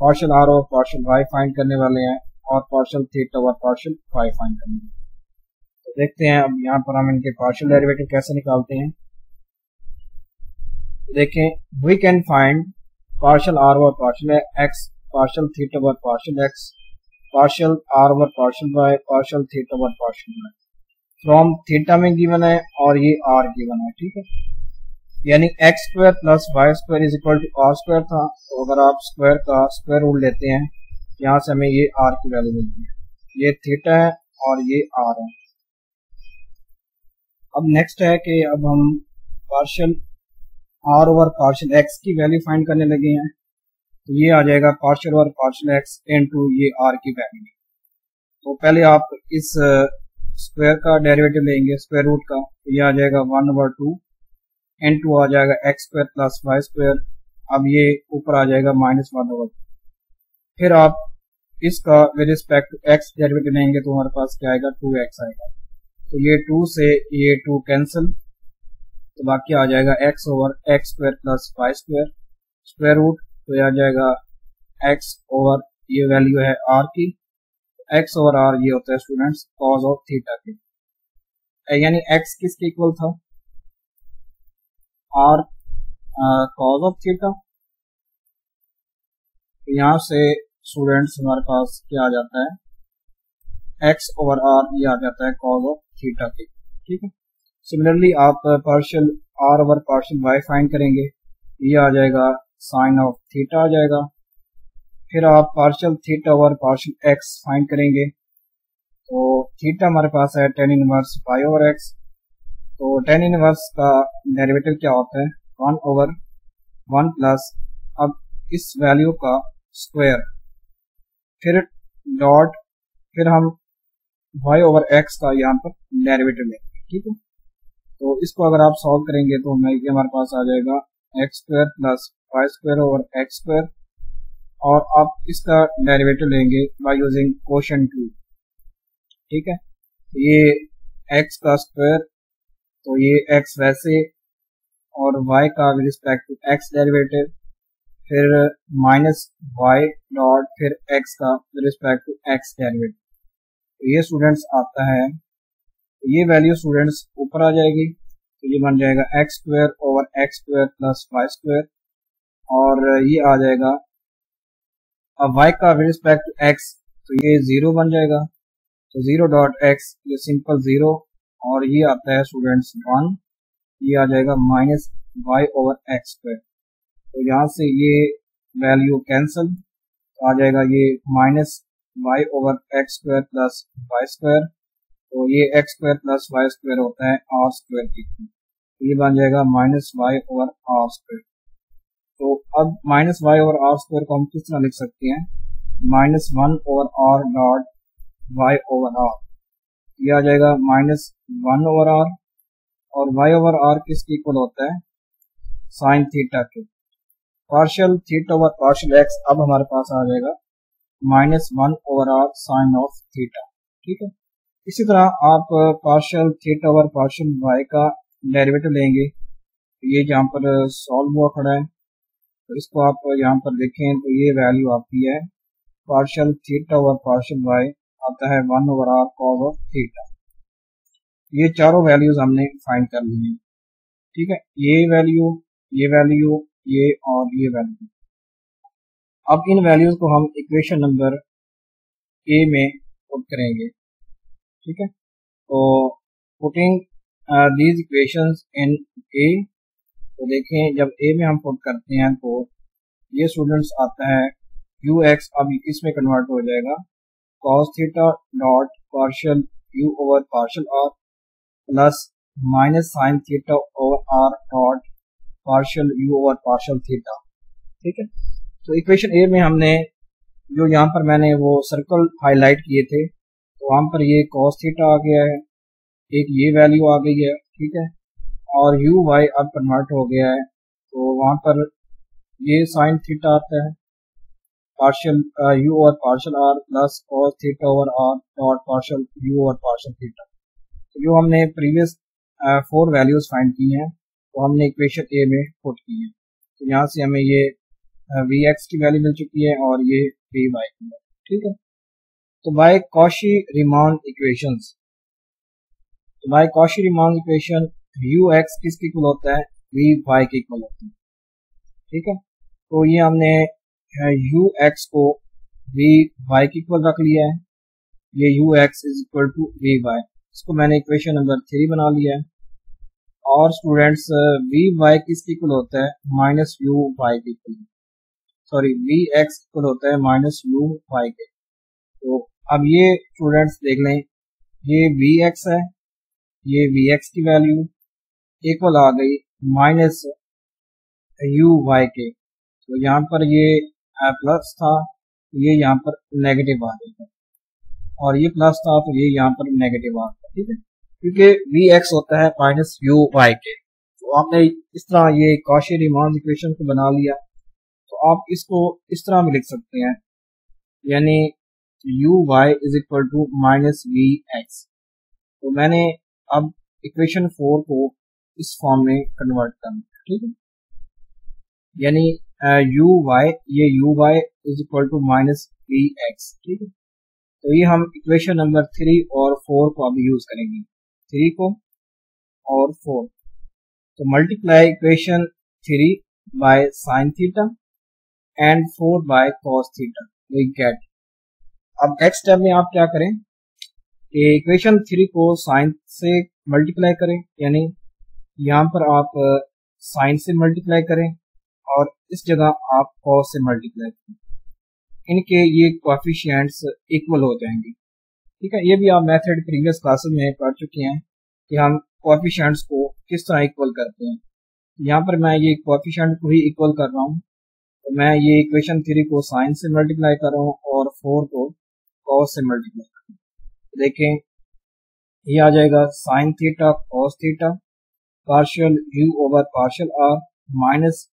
partial r over partial y find करने वाले हैं और partial theta over partial y find करने वाले हैं। तो देखते हैं अब यहाँ पर हम इनके पार्शियल डेरिवेटिव कैसे निकालते हैं। देखें, we can find partial r over partial x, partial theta over partial x, partial r over partial y, partial theta over partial y from theta में गिवन है और ये आर गिवन है। ठीक है, यानी x square plus y square is equal to r square था, तो अगर आप स्क्वायर का स्क्वायर रूट लेते हैं यहाँ से हमें ये आर की वैल्यू मिलती है, ये थीटा है और ये आर है। अब नेक्स्ट है कि अब हम partial r over partial x की वैल्यू फाइंड करने लगे हैं, तो ये आ जाएगा partial over partial x into ये आर की वैल्यू। तो पहले आप इस स्क्वायर का डेरिवेटिव लेंगे, स्क्वायर रूट का, तो ये आ जाएगा 1/2 इनटू आ जाएगा x square plus y square, अब ये ऊपर आ जाएगा -1/2। फिर आप इसका with respect to x derivative लेंगे तो हमारे पास क्या आएगा, 2x आएगा। तो ये 2 से ये 2 कैंसिल, तो बाकी आ जाएगा x over x square plus y square square root, तो ये आ जाएगा x ओवर ये वैल्यू है r की, x ओवर r ये होता है स्टूडेंट्स कॉज ऑफ थीटा के, यानी x किसके इक्वल था, r कॉज ऑफ थीटा। यहाँ से स्टूडेंट्स हमारे पास क्या आ जाता है, x ओवर r ये आ जाता है कॉज ऑफ थीटा के। ठीक है, सिमिलरली आप partial r over partial y find करेंगे, ये आ जाएगा साइन ऑफ थीटा आ जाएगा। फिर आप partial theta over partial x find करेंगे, तो थीटा हमारे पास है tan inverse y over x, तो tan इनवर्स का डेरिवेटिव क्या होता है, 1 ओवर 1 प्लस अब इस वैल्यू का स्क्वायर, फिर डॉट, फिर हम y ओवर x का यहाँ पर डेरिवेटिव लेंगे। ठीक है, तो इसको अगर आप सॉल्व करेंगे तो हमें ये हमारे पास आ जाएगा x square plus y square over x square, और आप इसका डेरिवेटिव लेंगे बाय यूजिंग कोशेंट रूल। ठीक है, ये x का स्क्वायर, तो ये x वैसे और y का with respect to x derivative, फिर माइनस वाई डॉट, फिर x का with respect to x derivative, तो ये स्टूडेंट्स आता है, ये वैल्यू स्टूडेंट्स ऊपर आ जाएगी, तो ये बन जाएगा x square over x square plus y square, और ये आ जाएगा अब y का विद रिस्पेक्ट टू x, तो ये 0 बन जाएगा, तो 0 डॉट x ये सिंपल 0, और ये आता है स्टूडेंट्स 1, ये आ जाएगा minus y over x square, तो यहाँ से ये वैल्यू कैंसिल, तो आ जाएगा ये minus y over x square plus y square, तो ये x square plus y square होता है आर स्क्वायर की, तो ये बन जाएगा minus y over r square. तो अब minus y over r square को हम किस तरह लिख सकते हैं, -1 over r dot y over r, ये आ जाएगा -1 ओवर आर, और वाई ओवर आर किसके इक्वल होता है, साइन थीटा के। Partial theta over partial x अब हमारे पास आ जाएगा -1 over r sine of theta. ठीक है, इसी तरह आप partial theta over partial y का डेरिवेटिव लेंगे, ये जहाँ पर सॉल्व हुआ खड़ा है, तो इसको आप यहाँ पर देखें तो ये वैल्यू आपकी है partial theta over partial y आता है 1 over r cos of theta. ये चारों वैल्यूज हमने फाइंड कर ली हैं। ठीक है, ये वैल्यू, ये वैल्यू, ये और ये वैल्यू। अब इन वैल्यूज को हम इक्वेशन नंबर ए में पुट करेंगे। ठीक है, तो पुटिंग दीज इक्वेशंस इन ए, तो देखें जब ए में हम पुट करते हैं तो ये स्टूडेंट्स आता है यू एक्स, अब इसमें कन्वर्ट हो जाएगा cos theta dot partial u over partial r plus minus sine theta over r dot partial u over partial theta. ठीक है, तो इक्वेशन ए में हमने जो यहाँ पर मैंने वो सर्कल हाईलाइट किए थे, तो वहाँ पर ये कॉस थीटा आ गया है, एक ये वैल्यू आ गई है, ठीक है, और यू वाई अब कन्वर्ट हो गया है, तो वहां पर ये साइन थीटा आता है, partial u over partial r plus cos theta over r dot partial u over partial theta. तो जो हमने प्रीवियस 4 वैल्यूज फाइंड की हैं तो हमने इक्वेशन ए में पुट की है, तो यहाँ से हमें ये वी एक्स की वैल्यू मिल चुकी है और ये वी वाई की वैल्यू, ठीक है। तो बाय कॉशी रीमान इक्वेशंस, तो by Cauchy Riemann equation u x किसके इक्वल होता है, वी वाई के इक्वल होता है, ठीक है। तो ये हमने यू एक्स को वी वाई के इक्वल रख लिया है, ये u x is equal to v y, इसको मैंने इक्वेशन नंबर 3 बना लिया है। और स्टूडेंट्स वी वाई किसके इक्वल होता है, माइनस यू वाई के equal, sorry v x equal होता है माइनस यू वाई के। तो अब ये स्टूडेंट्स देख लें, ये वी एक्स है, ये वी एक्स की वैल्यू इक्वल आ गई माइनस यू वाई के, तो यहाँ पर ये प्लस था, ये यहाँ पर नेगेटिव आ जाएगा, और ये प्लस था तो ये यहाँ पर नेगेटिव आ गया, ठीक है, क्योंकि वी एक्स होता है माइनस यू वाई के। तो आपने इस तरह ये कॉशी रीमान इक्वेशन को बना लिया, तो आप इसको इस तरह भी लिख सकते हैं, यानी u y is equal to minus v x. तो मैंने अब इक्वेशन 4 को इस फॉर्म में कन्वर्ट करना, ठीक है, यानी यू वाई, ये u y is equal to minus v x, ठीक है। तो ये हम इक्वेशन नंबर 3 और 4 को अभी यूज करेंगे, 3 को और 4। तो multiply equation 3 by sine theta and 4 by cos theta, we get. अब नेक्स्ट स्टेप में आप क्या करें कि इक्वेशन 3 को साइन से मल्टीप्लाई करें, यानी यहाँ पर आप साइन से मल्टीप्लाई करें और इस जगह आप कॉस से मल्टीप्लाई करें, इनके ये कोएफिशिएंट्स इक्वल हो जाएंगे, ठीक है। ये भी आप मेथड प्रीवियस क्लासेस में पढ़ चुके हैं कि हम कोएफिशिएंट्स को किस तरह इक्वल करते हैं। यहाँ पर मैं ये कोएफिशिएंट को ही इक्वल कर रहा हूँ, तो मैं ये इक्वेशन 3 को साइन से मल्टीप्लाई कर रहा हूँ और 4 को कॉस से मल्टीप्लाई कर रहा हूँ। तो देखें ये आ जाएगा sine theta cos theta partial u over partial r minus,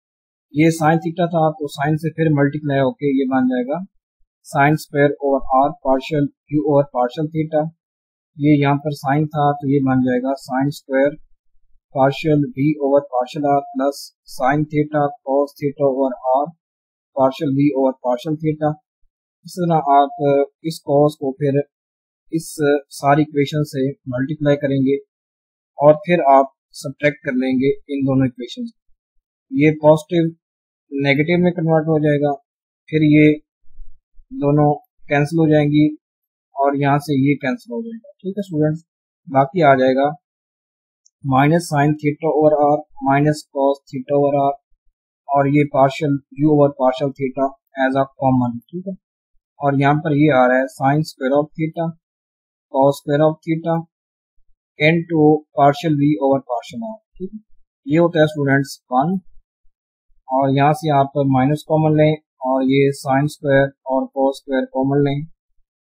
ये साइन थीटा था तो साइन से फिर मल्टीप्लाई होके ये बन जाएगा sine square over r partial u over partial theta, ये यहाँ पर साइन था तो ये बन जाएगा sine square partial v over partial r plus sine theta cos theta over r partial v over partial theta. इस तरह आप इस कॉस को फिर इस सारी इक्वेशन से मल्टीप्लाई करेंगे और फिर आप सब्ट्रैक्ट कर लेंगे इन दोनों इक्वेशन, ये पॉजिटिव नेगेटिव में कन्वर्ट हो जाएगा, फिर ये दोनों कैंसिल हो जाएंगी और यहाँ से ये कैंसिल हो जाएगा, ठीक है स्टूडेंट्स। बाकी आ जाएगा minus sine theta over r minus cos theta over r, और ये partial u over partial theta as a common, ठीक है। और यहाँ पर ये आ रहा है sine square of theta cos square of theta into partial v over partial r, ठीक है। ये होता है स्टूडेंट्स 1, और यहाँ से आप माइनस कॉमन लें और ये साइन स्क्वायर और कॉस स्क्वायर कॉमन लें,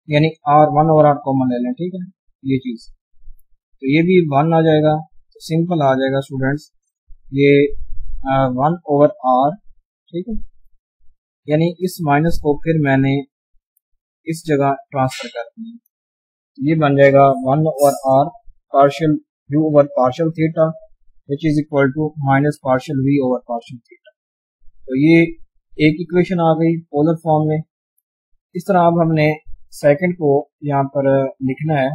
यानी आर 1 ओवर आर कॉमन ले लें, ठीक है, ये चीज। तो ये भी 1 आ जाएगा, तो सिंपल आ जाएगा स्टूडेंट्स ये 1 ओवर आर, ठीक है, यानी इस माइनस को फिर मैंने इस जगह ट्रांसफर कर दिया, ये बन जाएगा 1 over r partial u over partial theta which is equal to minus partial v over partial theta. तो ये एक इक्वेशन आ गई पोलर फॉर्म में। इस तरह अब हमने सेकंड को यहाँ पर लिखना है,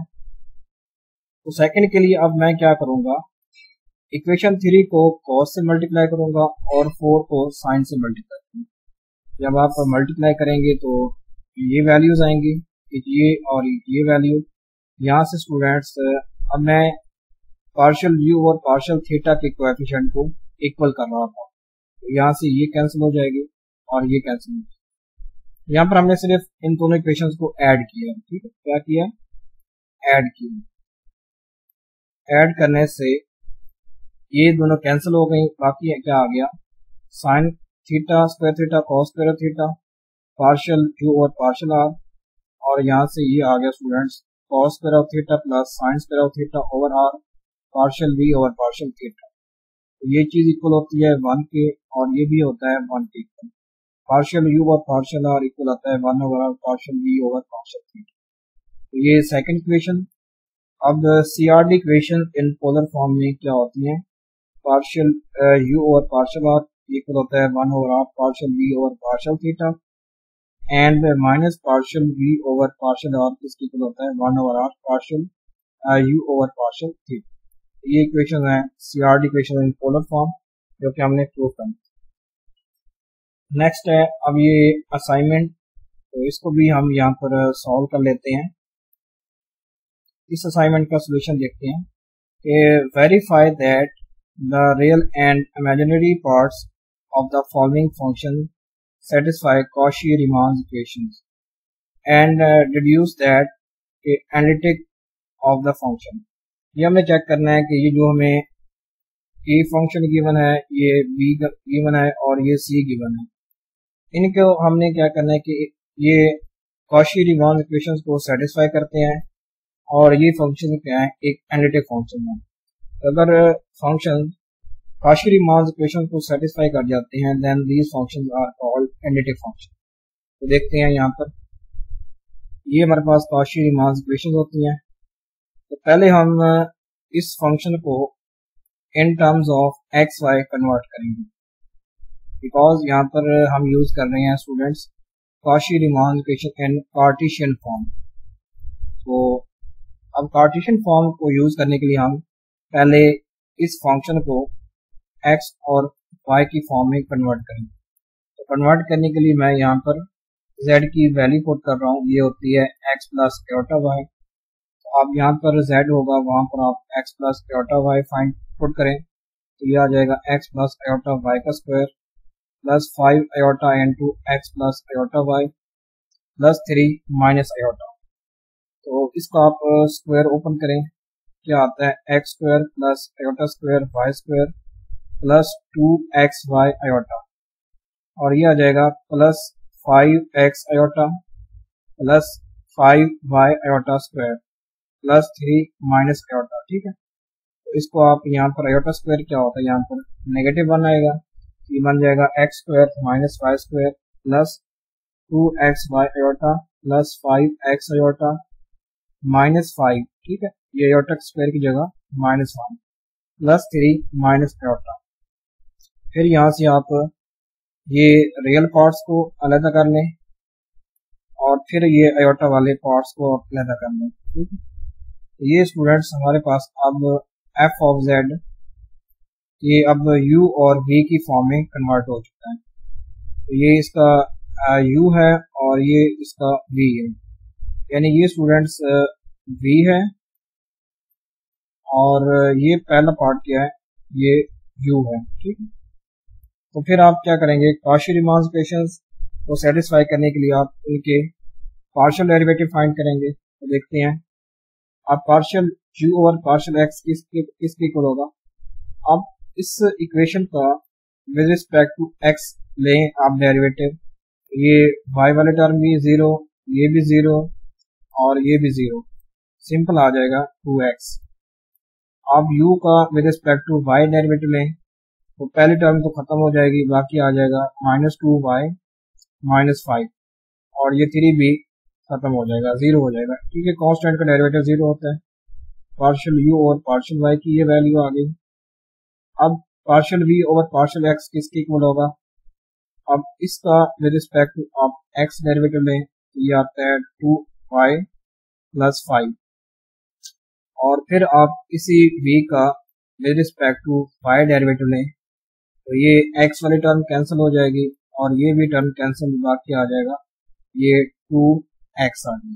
तो सेकंड के लिए अब मैं क्या करूंगा, इक्वेशन 3 को कॉस से मल्टीप्लाई करूंगा और 4 को साइन से मल्टीप्लाई करूंगा। जब आप मल्टीप्लाई करेंगे तो ये वैल्यूज आएंगी, एक ये और ये वैल्यू। यहाँ से स्टूडेंट्स अब मैं पार्शियल यू और पार्शियल थीटा के कोएफिशिएंट को इक्वल कर रहा था, तो यहाँ से ये कैंसिल हो जाएगी और ये कैंसिल हो जाएगी। यहाँ पर हमने सिर्फ इन दोनों इक्वेशंस को ऐड किया, ठीक है, क्या किया, ऐड किया। ऐड करने से ये दोनों कैंसिल हो गई, बाकी क्या आ गया, sine theta square theta cos square theta partial you और पार्शियल आर, और यहाँ से ये आ गया students cos square of theta plus sin square of theta over r partial v over partial theta. तो ये चीज इक्वल होती है 1 के और ये भी होता है 1 के इक्वल। पार्शियल u और पार्शियल r इक्वल आता है 1 over r partial v over partial theta. तो ये सेकंड इक्वेशन। अब CRD equation in polar form में क्या होती है, partial u over partial r equal होता है 1 over r partial v over partial theta and minus partial v over partial r किसके इक्वल होता है 1 over r partial u over partial theta. ये इक्वेशन है CRD equation in polar form जो कि हमने प्रूव करना। नेक्स्ट है अब ये असाइनमेंट, तो इसको भी हम यहाँ पर सॉल्व कर लेते हैं। इस असाइनमेंट का सोल्यूशन देखते हैं कि verify that the real and imaginary parts of the following function satisfy Cauchy-Riemann equations and deduce that analytic of the function। ये हमें चेक करना है कि ये जो हमें a फंक्शन गिवन है, ये b गिवन है और ये c गिवन है, इनको हमने क्या करना है कि ये Cauchy-Riemann equations को सेटिस्फाई करते हैं और ये फंक्शन क्या है, एक एनालिटिक फंक्शन है। अगर फंक्शन Cauchy-Riemann इक्वेशन को सेटिस्फाई कर जाते हैं then these functions are called analytic function. तो देखते हैं यहाँ पर ये हमारे पास Cauchy-Riemann इक्वेशन होती हैं। तो पहले हम इस फंक्शन को in terms of x y convert करेंगे, बिकॉज यहाँ पर हम यूज कर रहे हैं students Cauchy-Riemann equation in Cartesian form. तो अब कार्टेशियन फॉर्म को यूज करने के लिए हम पहले इस फंक्शन को x और y की फॉर्म में कन्वर्ट करेंगे। तो कन्वर्ट करने के लिए मैं यहाँ पर z की वैल्यू पुट कर रहा हूँ, ये होती है x प्लस आयोटा y। तो अब यहाँ पर z होगा, वहाँ पर आप x plus iota y find put करें तो ये आ जाएगा x प्लस आयोटा y का square plus 5 iota into x plus iota y plus 3 minus iota. तो इसका आप स्क्वायर ओपन करें, क्या आता है x square plus iota square y square plus 2xy iota और ये आ जाएगा plus 5x iota plus 5y iota square plus 3 minus iota. ठीक है, तो इसको आप यहाँ पर आयोटा स्क्वायर क्या होता है, यहाँ पर नेगेटिव 1 आएगा, ये बन जाएगा x square minus y square plus 2xy iota plus 5x iota minus 5। ठीक है, ये आयोटा स्क्वायर की जगह माइनस 1 प्लस 3 माइनस आयोटा। फिर यहाँ से आप ये रियल पार्ट्स को अलग कर लें और फिर ये आयोटा वाले पार्ट्स को अलग कर लें। ठीक है, तो ये स्टूडेंट्स हमारे पास अब f ऑफ z ये अब u और v की फॉर्म में कन्वर्ट हो चुका है। तो ये इसका u है और ये इसका v है, यानी ये स्टूडेंट्स v है और ये पहला पार्ट क्या है, ये u है। ठीक है, तो फिर आप क्या करेंगे, Cauchy-Riemann इक्वेशंस को सेटिस्फाई करने के लिए आप इनके पार्शियल डेरिवेटिव फाइंड करेंगे। तो देखते हैं आप partial u over partial x किसके इक्वल होगा। अब इस इक्वेशन का विद रिस्पेक्ट टू x लें आप डेरिवेटिव, ये y वाले टर्म भी 0, ये भी 0 और ये भी 0, सिंपल आ जाएगा 2x। आप u का with respect to y derivative लें तो पहली टर्म तो खत्म हो जाएगी, बाकी आ जाएगा माइनस 2y माइनस 5 और ये 3 भी खत्म हो जाएगा, 0 हो जाएगा। ठीक है, कांस्टेंट का डेरिवेटिव 0 होता है। Partial u over partial y की ये वैल्यू आ गई। अब partial v over partial x किसके इक्वल होगा, अब इसका विद रिस्पेक्ट टू आप x डेरिवेटिव लें तो ये आता है 2y प्लस 5 और फिर आप इसी v का with respect to y derivative लें तो ये x वाली टर्म कैंसिल हो जाएगी और ये भी टर्म कैंसिल, बाकी आ जाएगा ये 2x आ गई।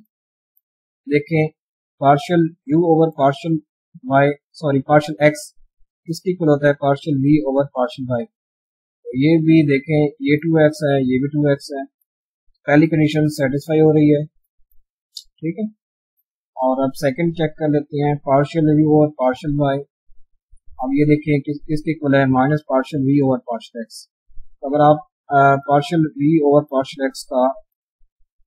देखें partial u over partial y partial x किसके इक्वल होता है, partial v over partial y। तो ये भी देखें ये 2x है, ये भी 2x है, पहली कंडीशन सेटिस्फाई हो रही है। ठीक है, और अब सेकंड चेक कर लेते हैं partial v over partial y। अब ये देखिए किसके इक्वल है, minus partial v over partial x। तो अगर आप partial v over partial x का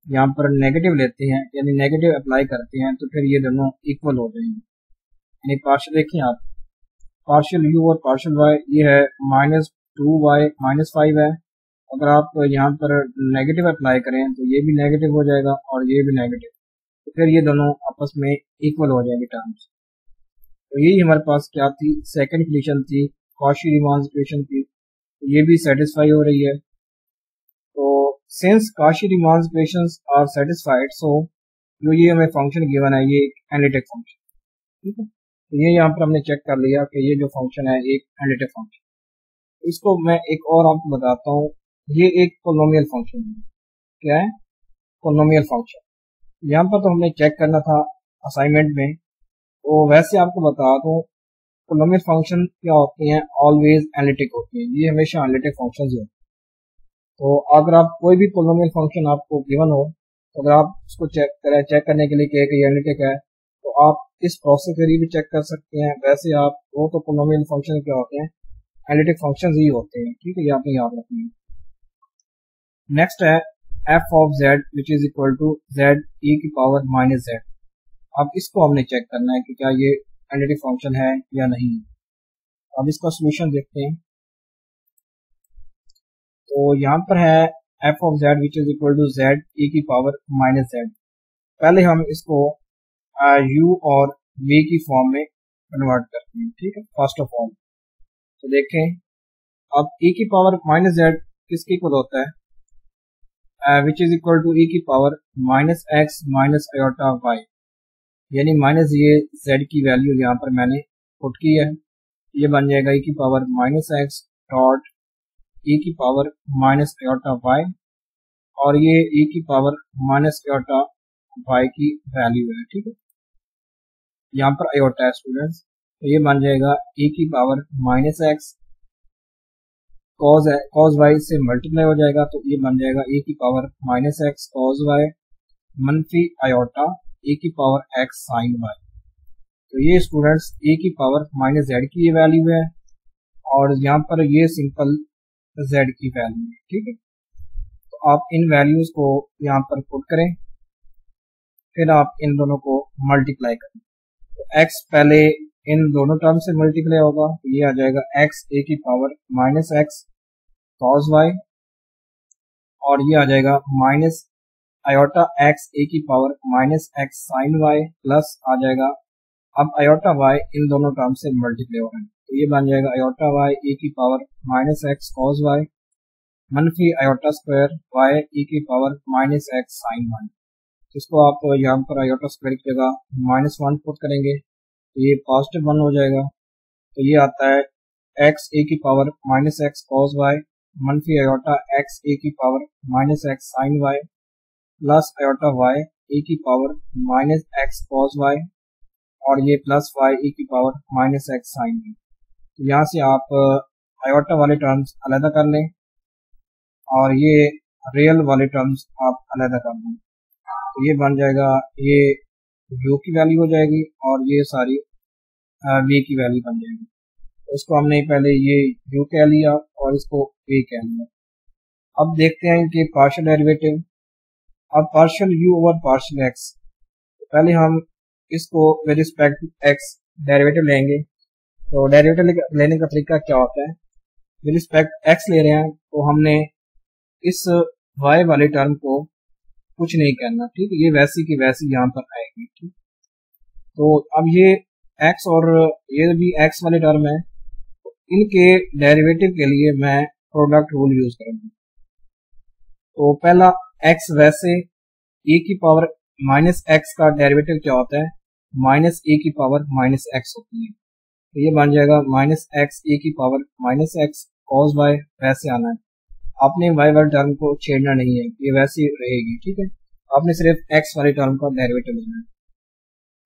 यहाँ पर नेगेटिव लेते हैं यानी नेगेटिव अप्लाई करते हैं तो फिर ये दोनों इक्वल हो जाएंगे। यानी पार्शियल देखें आप, पार्शियल u और पार्शियल y ये है -2y -5 है। अगर आप यहाँ पर नेगेटिव अप्लाई करें तो ये भी नेगेटिव हो जाएगा और ये भी नेगेटिव, तो फिर ये दोनों आपस में इक्वल हो जाएंगे टर्म्स। तो यही हमारे पास क्या थी, सेकंड कंडीशन थी, कॉची-रीमान इक्वेशन थी, तो ये भी सेटिस्फाई हो रही है। तो since Cauchy Riemann equations are satisfied, so जो ये हमें फंक्शन गिवन है ये एक एनालिटिक फंक्शन, ठीक है। तो ये यहाँ पर हमने चेक कर लिया कि ये जो फंक्शन है एक एनालिटिक फंक्शन। इसको मैं एक और आपको बताता हूँ, ये एक पोलिनोमियल फंक्शन है। क्या है? Polynomial function. यहाँ पर तो हमने चेक करना था असाइनमेंट में, तो वैसे आपको बता दूं पोलिनोमियल फंक्शन क्या होती हैं, ऑलवेज एनालिटिक होती है, ये हमेशा एनालिटिक फंक्शन होते हैं। तो अगर आप कोई भी पोलिनोमियल फंक्शन आपको गिवन हो, तो अगर आप उसको चेक करने के लिए कहें कि एनालिटिक है, तो आप इस प्रोसेस के लिए भी चेक कर सकते हैं। वैसे आप वो तो पोलिनोमियल फंक्शन क्या होते हैं, एनालिटिक फंक्शन ही होते हैं, ठीक है, ये आपने याद रखना है। नेक्स्ट है f of z which is equal to z e की पावर माइनस z। अब इसको हमने चेक करना है कि क्या ये एनालिटिक फंक्शन है या नहीं। अब इसका सोल्यूशन देखते हैं। तो यहाँ पर है f of z which is equal to z e की पावर माइनस z। पहले हम इसको u और v की फॉर्म में कन्वर्ट करते हैं, ठीक है, फर्स्ट ऑफ ऑल। तो देखें अब e की पावर माइनस z किसके इक्वल होता है, which is equal to e की power minus x minus iota y, यानी माइनस ये z की वैल्यू यहाँ पर मैंने पुट की है, ये बन जाएगा e की power minus x dot e की पावर माइनस आयोटा y, और ये e की पावर माइनस आयोटा y की वैल्यू है, ठीक है, यहाँ पर आयोटा है स्टूडेंट्स। तो ये बन जाएगा e की power minus x cos y से मल्टीप्लाई हो जाएगा, तो ये बन जाएगा e की power minus x cos y मनफी आयोटा e की पावर x साइन वाई। तो ये स्टूडेंट्स e की पावर माइनस z की ये वैल्यू है और यहाँ पर ये सिंपल z की वैल्यू है, ठीक है। तो आप इन वैल्यूज को यहाँ पर पुट करें, फिर आप इन दोनों को मल्टीप्लाई करें। तो x पहले इन दोनों टर्म से मल्टीप्लाई होगा, तो ये आ जाएगा x e की power minus x cos y, और ये आ जाएगा माइनस आयोटा x e की power minus x sine y, plus आ जाएगा अब आयोटा y इन दोनों टर्म से मल्टीप्लाई हो रहा है, तो ये बन जाएगा आयोटा y e की power minus x cos y मनफी आयोटा स्क्वायर y e की power minus x sine y. इसको आप यहाँ पर आयोटा स्क्वायर की जगह -1 पुट करेंगे, तो ये पॉजिटिव 1 हो जाएगा। तो ये आता है x e की power minus x cos y मनफी आयोटा x e की power minus x sine y plus iota y e की power minus x cos y, और ये प्लस y e की power minus x sine y. तो यहाँ से आप आयोटा वाले टर्म्स अलग कर लें और ये रियल वाले टर्म्स आप अलग कर लें, तो ये बन जाएगा, ये u की वैल्यू हो जाएगी और ये सारी v की वैल्यू बन जाएगी। तो इसको हमने पहले ये u कह लिया और इसको v कह लिया। अब देखते हैं इनके पार्शियल डेरिवेटिव। अब partial u over partial x, पहले हम इसको विद रिस्पेक्ट x डेरिवेटिव लेंगे। तो डेरिवेटिव लेने का तरीका क्या होता है, विद रिस्पेक्ट x ले रहे हैं तो हमने इस y वाले टर्म को कुछ नहीं करना, ठीक है, ये वैसी की वैसी यहाँ पर आएगी, ठीक। तो अब ये x और ये भी x वाले टर्म है, तो इनके डेरिवेटिव के लिए मैं प्रोडक्ट रूल यूज करूंगा। तो पहला x वैसे e की पावर माइनस एक्स का डेरिवेटिव क्या होता है, माइनस e की पावर माइनस एक्स होती है, तो ये बन जाएगा माइनस एक्स e की power minus x cos y, वैसे आना है, आपने y वाले टर्म को छेड़ना नहीं है, ये वैसी रहेगी, ठीक है, आपने सिर्फ x वाले टर्म का डेरिवेटिव लेना है।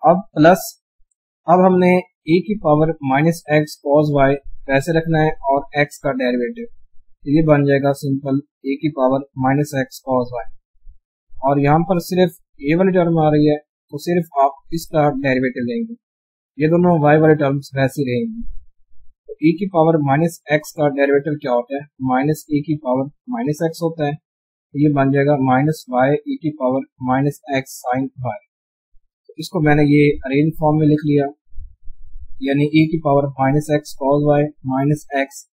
अब प्लस अब हमने e की power minus x cos y वैसे रखना है और x का डेरिवेटिव, तो ये बन जाएगा सिंपल e की power minus x cos y, और यहाँ पर सिर्फ ये वाली टर्म आ रही है तो सिर्फ आप इसका डेरिवेटिव लेंगे, ये दोनों y वाले टर्म्स वैसे रहेंगे। तो e की पावर माइनस एक्स का डेरिवेटिव क्या होता है, माइनस e की पावर माइनस एक्स होता है, तो ये बन जाएगा माइनस वाई ई की power minus x sine y. तो इसको मैंने ये अरेंज फॉर्म में लिख लिया, यानी ई की power minus x cos y minus x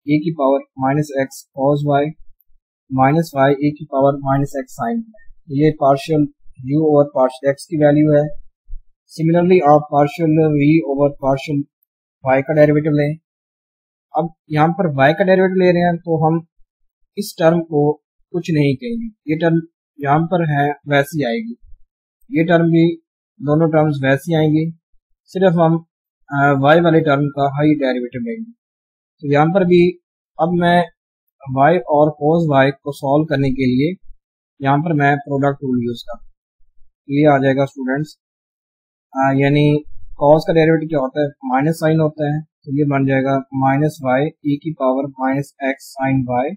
e की power minus x cos y minus y e की power minus x sine y. ये partial u over partial x की वैल्यू है। सिमिलरली आप partial v over partial y का डेरिवेटिव लें। अब यहाँ पर y का डेरिवेटिव ले रहे हैं तो हम इस टर्म को कुछ नहीं कहेंगे, ये टर्म यहाँ पर है वैसी आएगी, ये टर्म भी दोनों टर्म्स वैसी आएंगी, सिर्फ हम y वाले टर्म का हाई डेरिवेटिव लेंगे। तो यहाँ पर भी अब मैं y और cos y को सॉल्व करने के लिए यहाँ पर मैं प्रोडक्ट रूल यूज करूँ। ये आ जाएगा स्टूडेंट्स, यानी cos का डेरिवेटिव क्या होता है, माइनस साइन होता है, तो ये बन जाएगा माइनस वाई ई की power minus x sine y.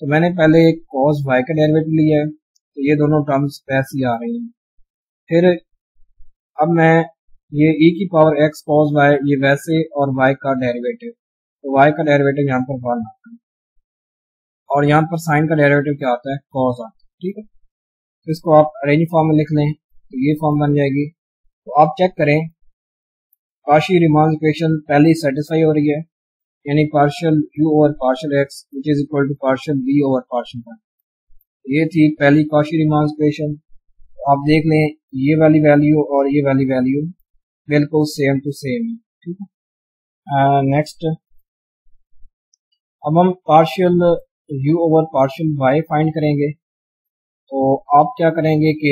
तो मैंने पहले cos y का डेरिवेटिव लिया है, तो ये दोनों टर्म्स वैसी आ रही हैं। फिर अब मैं ये e की पावर x cos y ये वैसे और y का डेरिवेटिव, तो y का डेरिवेटिव यहाँ पर 1 आता है और यहाँ पर साइन का डेरिवेटिव क्या आता है, cos आता है। ठीक है, तो इसको आप अरेंज फॉर्म में लिख लें तो ये फॉर्म बन जाएगी। तो आप चेक करें पार्शियल रीमान इक्वेशन पहले सेटिस्फाई हो रही है, यानी partial u over partial x which is equal to partial v over partial y। ये थी पहली पार्शियल रीमान इक्वेशन। तो आप देख लें ये वाली वैल्यू और ये वाली वैल्यू बिल्कुल सेम टू सेम है। ठीक है, नेक्स्ट अब हम partial u over partial y find करेंगे। तो आप क्या करेंगे कि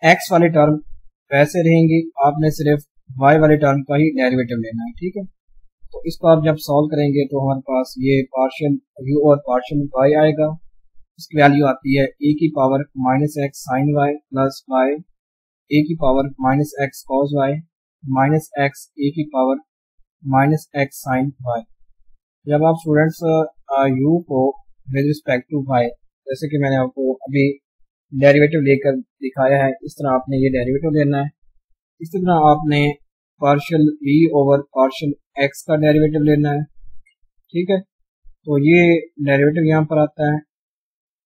x वाले टर्म वैसे रहेंगे, आपने सिर्फ y वाले टर्म का ही डेरिवेटिव लेना है। ठीक है, तो इसको आप जब सॉल्व करेंगे तो हमारे पास ये पार्शियल u और पार्शियल y आएगा। इसकी वैल्यू आती है e की power minus x sine y plus y e की power minus x cos y minus x e की power minus x sine y. जब आप स्टूडेंट्स u को विद रिस्पेक्ट टू y, जैसे कि मैंने आपको अभी डेरिवेटिव लेकर दिखाया है, इस तरह आपने ये डेरिवेटिव लेना है। इस तरह आपने partial v over partial x का डेरिवेटिव लेना है। ठीक है, तो ये डेरिवेटिव यहाँ पर आता है,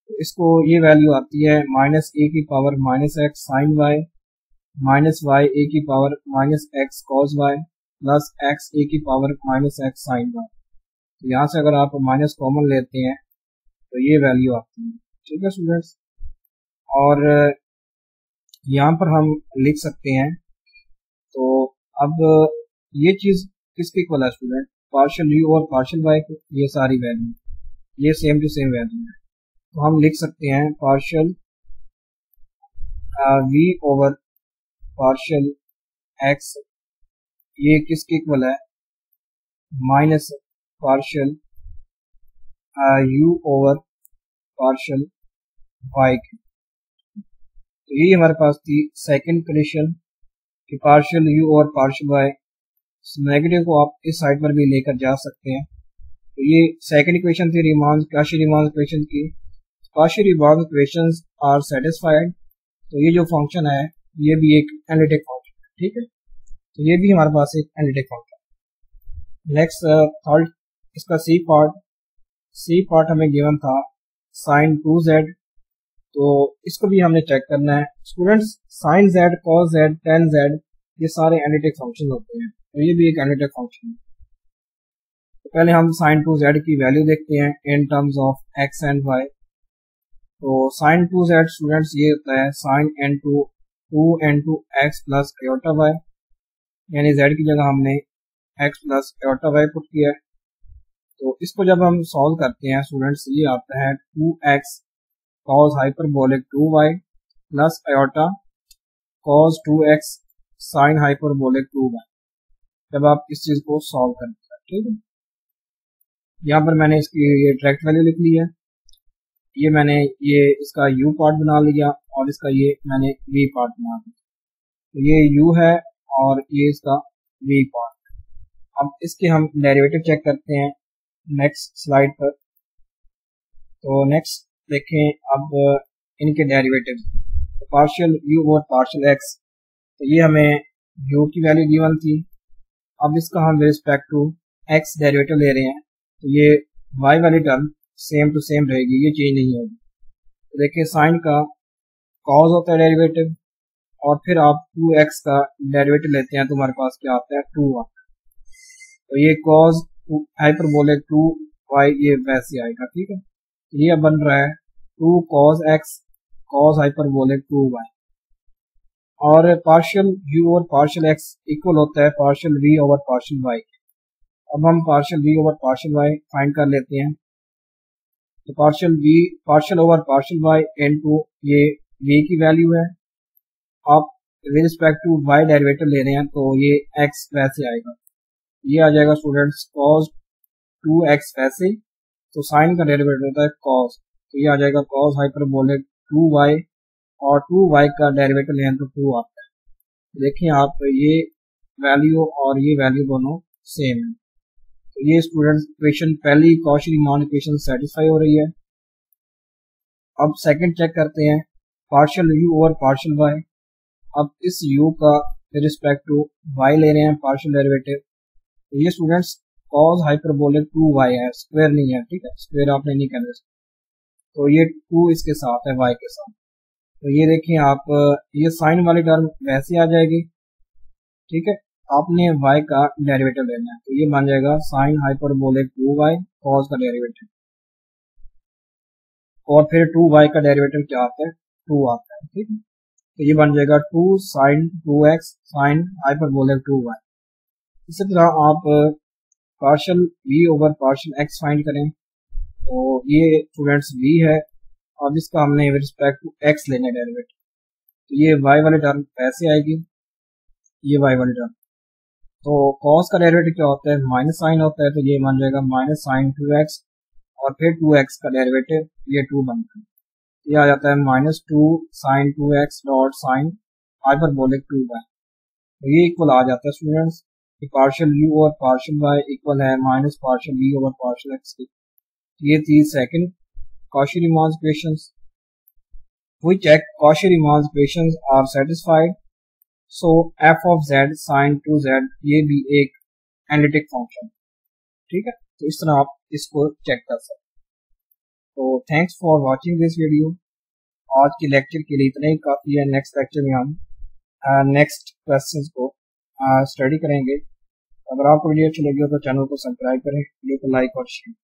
तो इसको ये वैल्यू आती है माइनस ए की power minus x sine y minus y e की power minus x cos y plus x e की power minus x sine y. तो यहाँ से अगर आप माइनस कॉमन लेते हैं तो ये वैल्यू आती है। ठीक है स्टूडेंट्स, और यहाँ पर हम लिख सकते हैं, तो अब ये चीज़ किसके इक्वल है स्टूडेंट, पार्शियल u और पार्शियल y को, ये सारी वैल्यू ये सेम टू सेम वैल्यू है। तो हम लिख सकते हैं partial v over partial x ये किसके इक्वल है, minus partial u over partial y के। तो ये हमारे पास थी सेकंड कंडीशन कि पार्शियल u और पार्शियल y, नेगेटिव को आप इस साइड पर भी लेकर जा सकते हैं। तो ये सेकंड इक्वेशन थी रीमान पार्शियल रीमान इक्वेशन की। Partial Riemann equations are satisfied, तो ये जो फंक्शन है ये भी एक एनालिटिक फंक्शन है। ठीक है, तो ये भी हमारे पास एक एनालिटिक फंक्शन है। नेक्स्ट थर्ड इसका सी पार्ट हमें गिवन था साइन 2z, तो इसको भी हमने चेक करना है students. Sine z, cos z, tan z ये सारे एनालिटिक फंक्शन होते हैं, तो ये भी एक एनालिटिक फंक्शन है। तो पहले हम साइन 2z की वैल्यू देखते हैं in terms of x and y। तो साइन 2z स्टूडेंट्स ये होता है sine n2 2n2 x plus iota y, यानी z की जगह हमने x plus iota y put किया है। तो इसको जब हम सॉल्व करते हैं स्टूडेंट्स, ये आता है 2x cos hyperbolic 2y plus iota cos 2x sign hyperbolic 2y, जब आप इस चीज को सॉल्व करते हैं। ठीक है, यहाँ पर मैंने इसकी ये डायरेक्ट वैल्यू लिख ली है, ये मैंने ये इसका u पार्ट बना लिया और इसका ये मैंने v पार्ट बना लिया। तो ये u है और ये इसका v पार्ट। अब इसके हम डेरिवेटिव चेक करते हैं नेक्स्ट स्लाइड पर। तो नेक्स्ट देखें अब इनके डेरिवेटिव, तो पार्शियल u और पार्शियल x, तो ये हमें u की वैल्यू गिवन थी। अब इसका हम रिस्पेक्ट टू x डेरिवेटिव ले रहे हैं, तो ये y वाली टर्म सेम टू सेम रहेगी, ये चेंज नहीं होगी। देखिए साइन का कॉज होता है डेरिवेटिव, और फिर आप 2x का डेरिवेटिव लेते हैं तो हमारे पास क्या आता है 2y। तो ये कॉज हाइपरबोलिक 2y ये वैसे आएगा, ठीक है। ये बन रहा है 2 cos x cos hyperbolic 2y, और पार्शियल u और पार्शियल x इक्वल होता है partial v over partial y। अब हम partial v over partial y find कर लेते हैं। तो partial over partial y into ये v की वैल्यू है, आप with respect to y derivative ले रहे हैं तो ये x वैसे आएगा, ये आ जाएगा स्टूडेंट्स cos 2x वैसे। तो साइन का डेरिवेटिव होता है cos, तो ये आ जाएगा cos हाइपरबोलिक 2y, और 2y का डेरिवेटिव लें तो 2 आता है। देखिए आप ये वैल्यू और ये वैल्यू दोनों सेम है। तो ये स्टूडेंट्स इक्वेशन पहली कॉची रीमान इक्वेशन सेटिस्फाई हो रही है। अब सेकंड चेक करते हैं partial u over partial y। अब इस u का रिस्पेक्ट टू y ले रहे हैं पार्शियल डेरिवेटिव। तो ये स्टूडेंट्स cos हाइपरबोलिक 2y है, स्क्वायर नहीं है, ठीक है, स्क्वायर आपने नहीं कहना। तो ये 2 इसके साथ है y के साथ। तो ये देखिए आप ये साइन वाली टर्म वैसे आ जाएगी, ठीक है। आपने y का डेरिवेटिव लेना है, तो ये बन जाएगा साइन हाइपरबोलिक 2y cos का डेरिवेटिव, और फिर 2y का डेरिवेटिव क्या आता है 2 आता है, ठीक है। तो ये बन जाएगा 2 sine 2x sign hyperbolic 2y। इसी तरह आप partial v over partial x find करें। तो ये स्टूडेंट्स v है, अब इसका हमने विद रिस्पेक्ट टू x लेना डेरिवेटिव। तो ये y वाली टर्म ऐसे आएगी, ये y वाली टर्म। तो cos का डेरिवेटिव क्या होता है माइनस साइन होता है, तो ये बन जाएगा माइनस साइन 2x, और फिर 2x का डेरिवेटिव ये 2 बनता है, ये आ जाता है minus 2 sine 2x dot sine hyperbolic 2y। तो ये इक्वल आ जाता है स्टूडेंट्स कि पार्शियल u और पार्शियल y इक्वल है minus partial v over partial x की। ये थी second Cauchy-Riemann equations. We check Cauchy-Riemann equations are satisfied, so f of z sin 2z ये भी एक एनालिटिक फंक्शन, ठीक है। तो इस तरह आप इसको चेक कर सकते हैं। तो thanks for watching this video. आज के लेक्चर के लिए इतना ही काफ़ी है। नेक्स्ट लेक्चर में हम नेक्स्ट क्वेश्चंस को स्टडी करेंगे। अगर आपको वीडियो अच्छी लगी हो तो चैनल को सब्सक्राइब करें, वीडियो को लाइक और शेयर।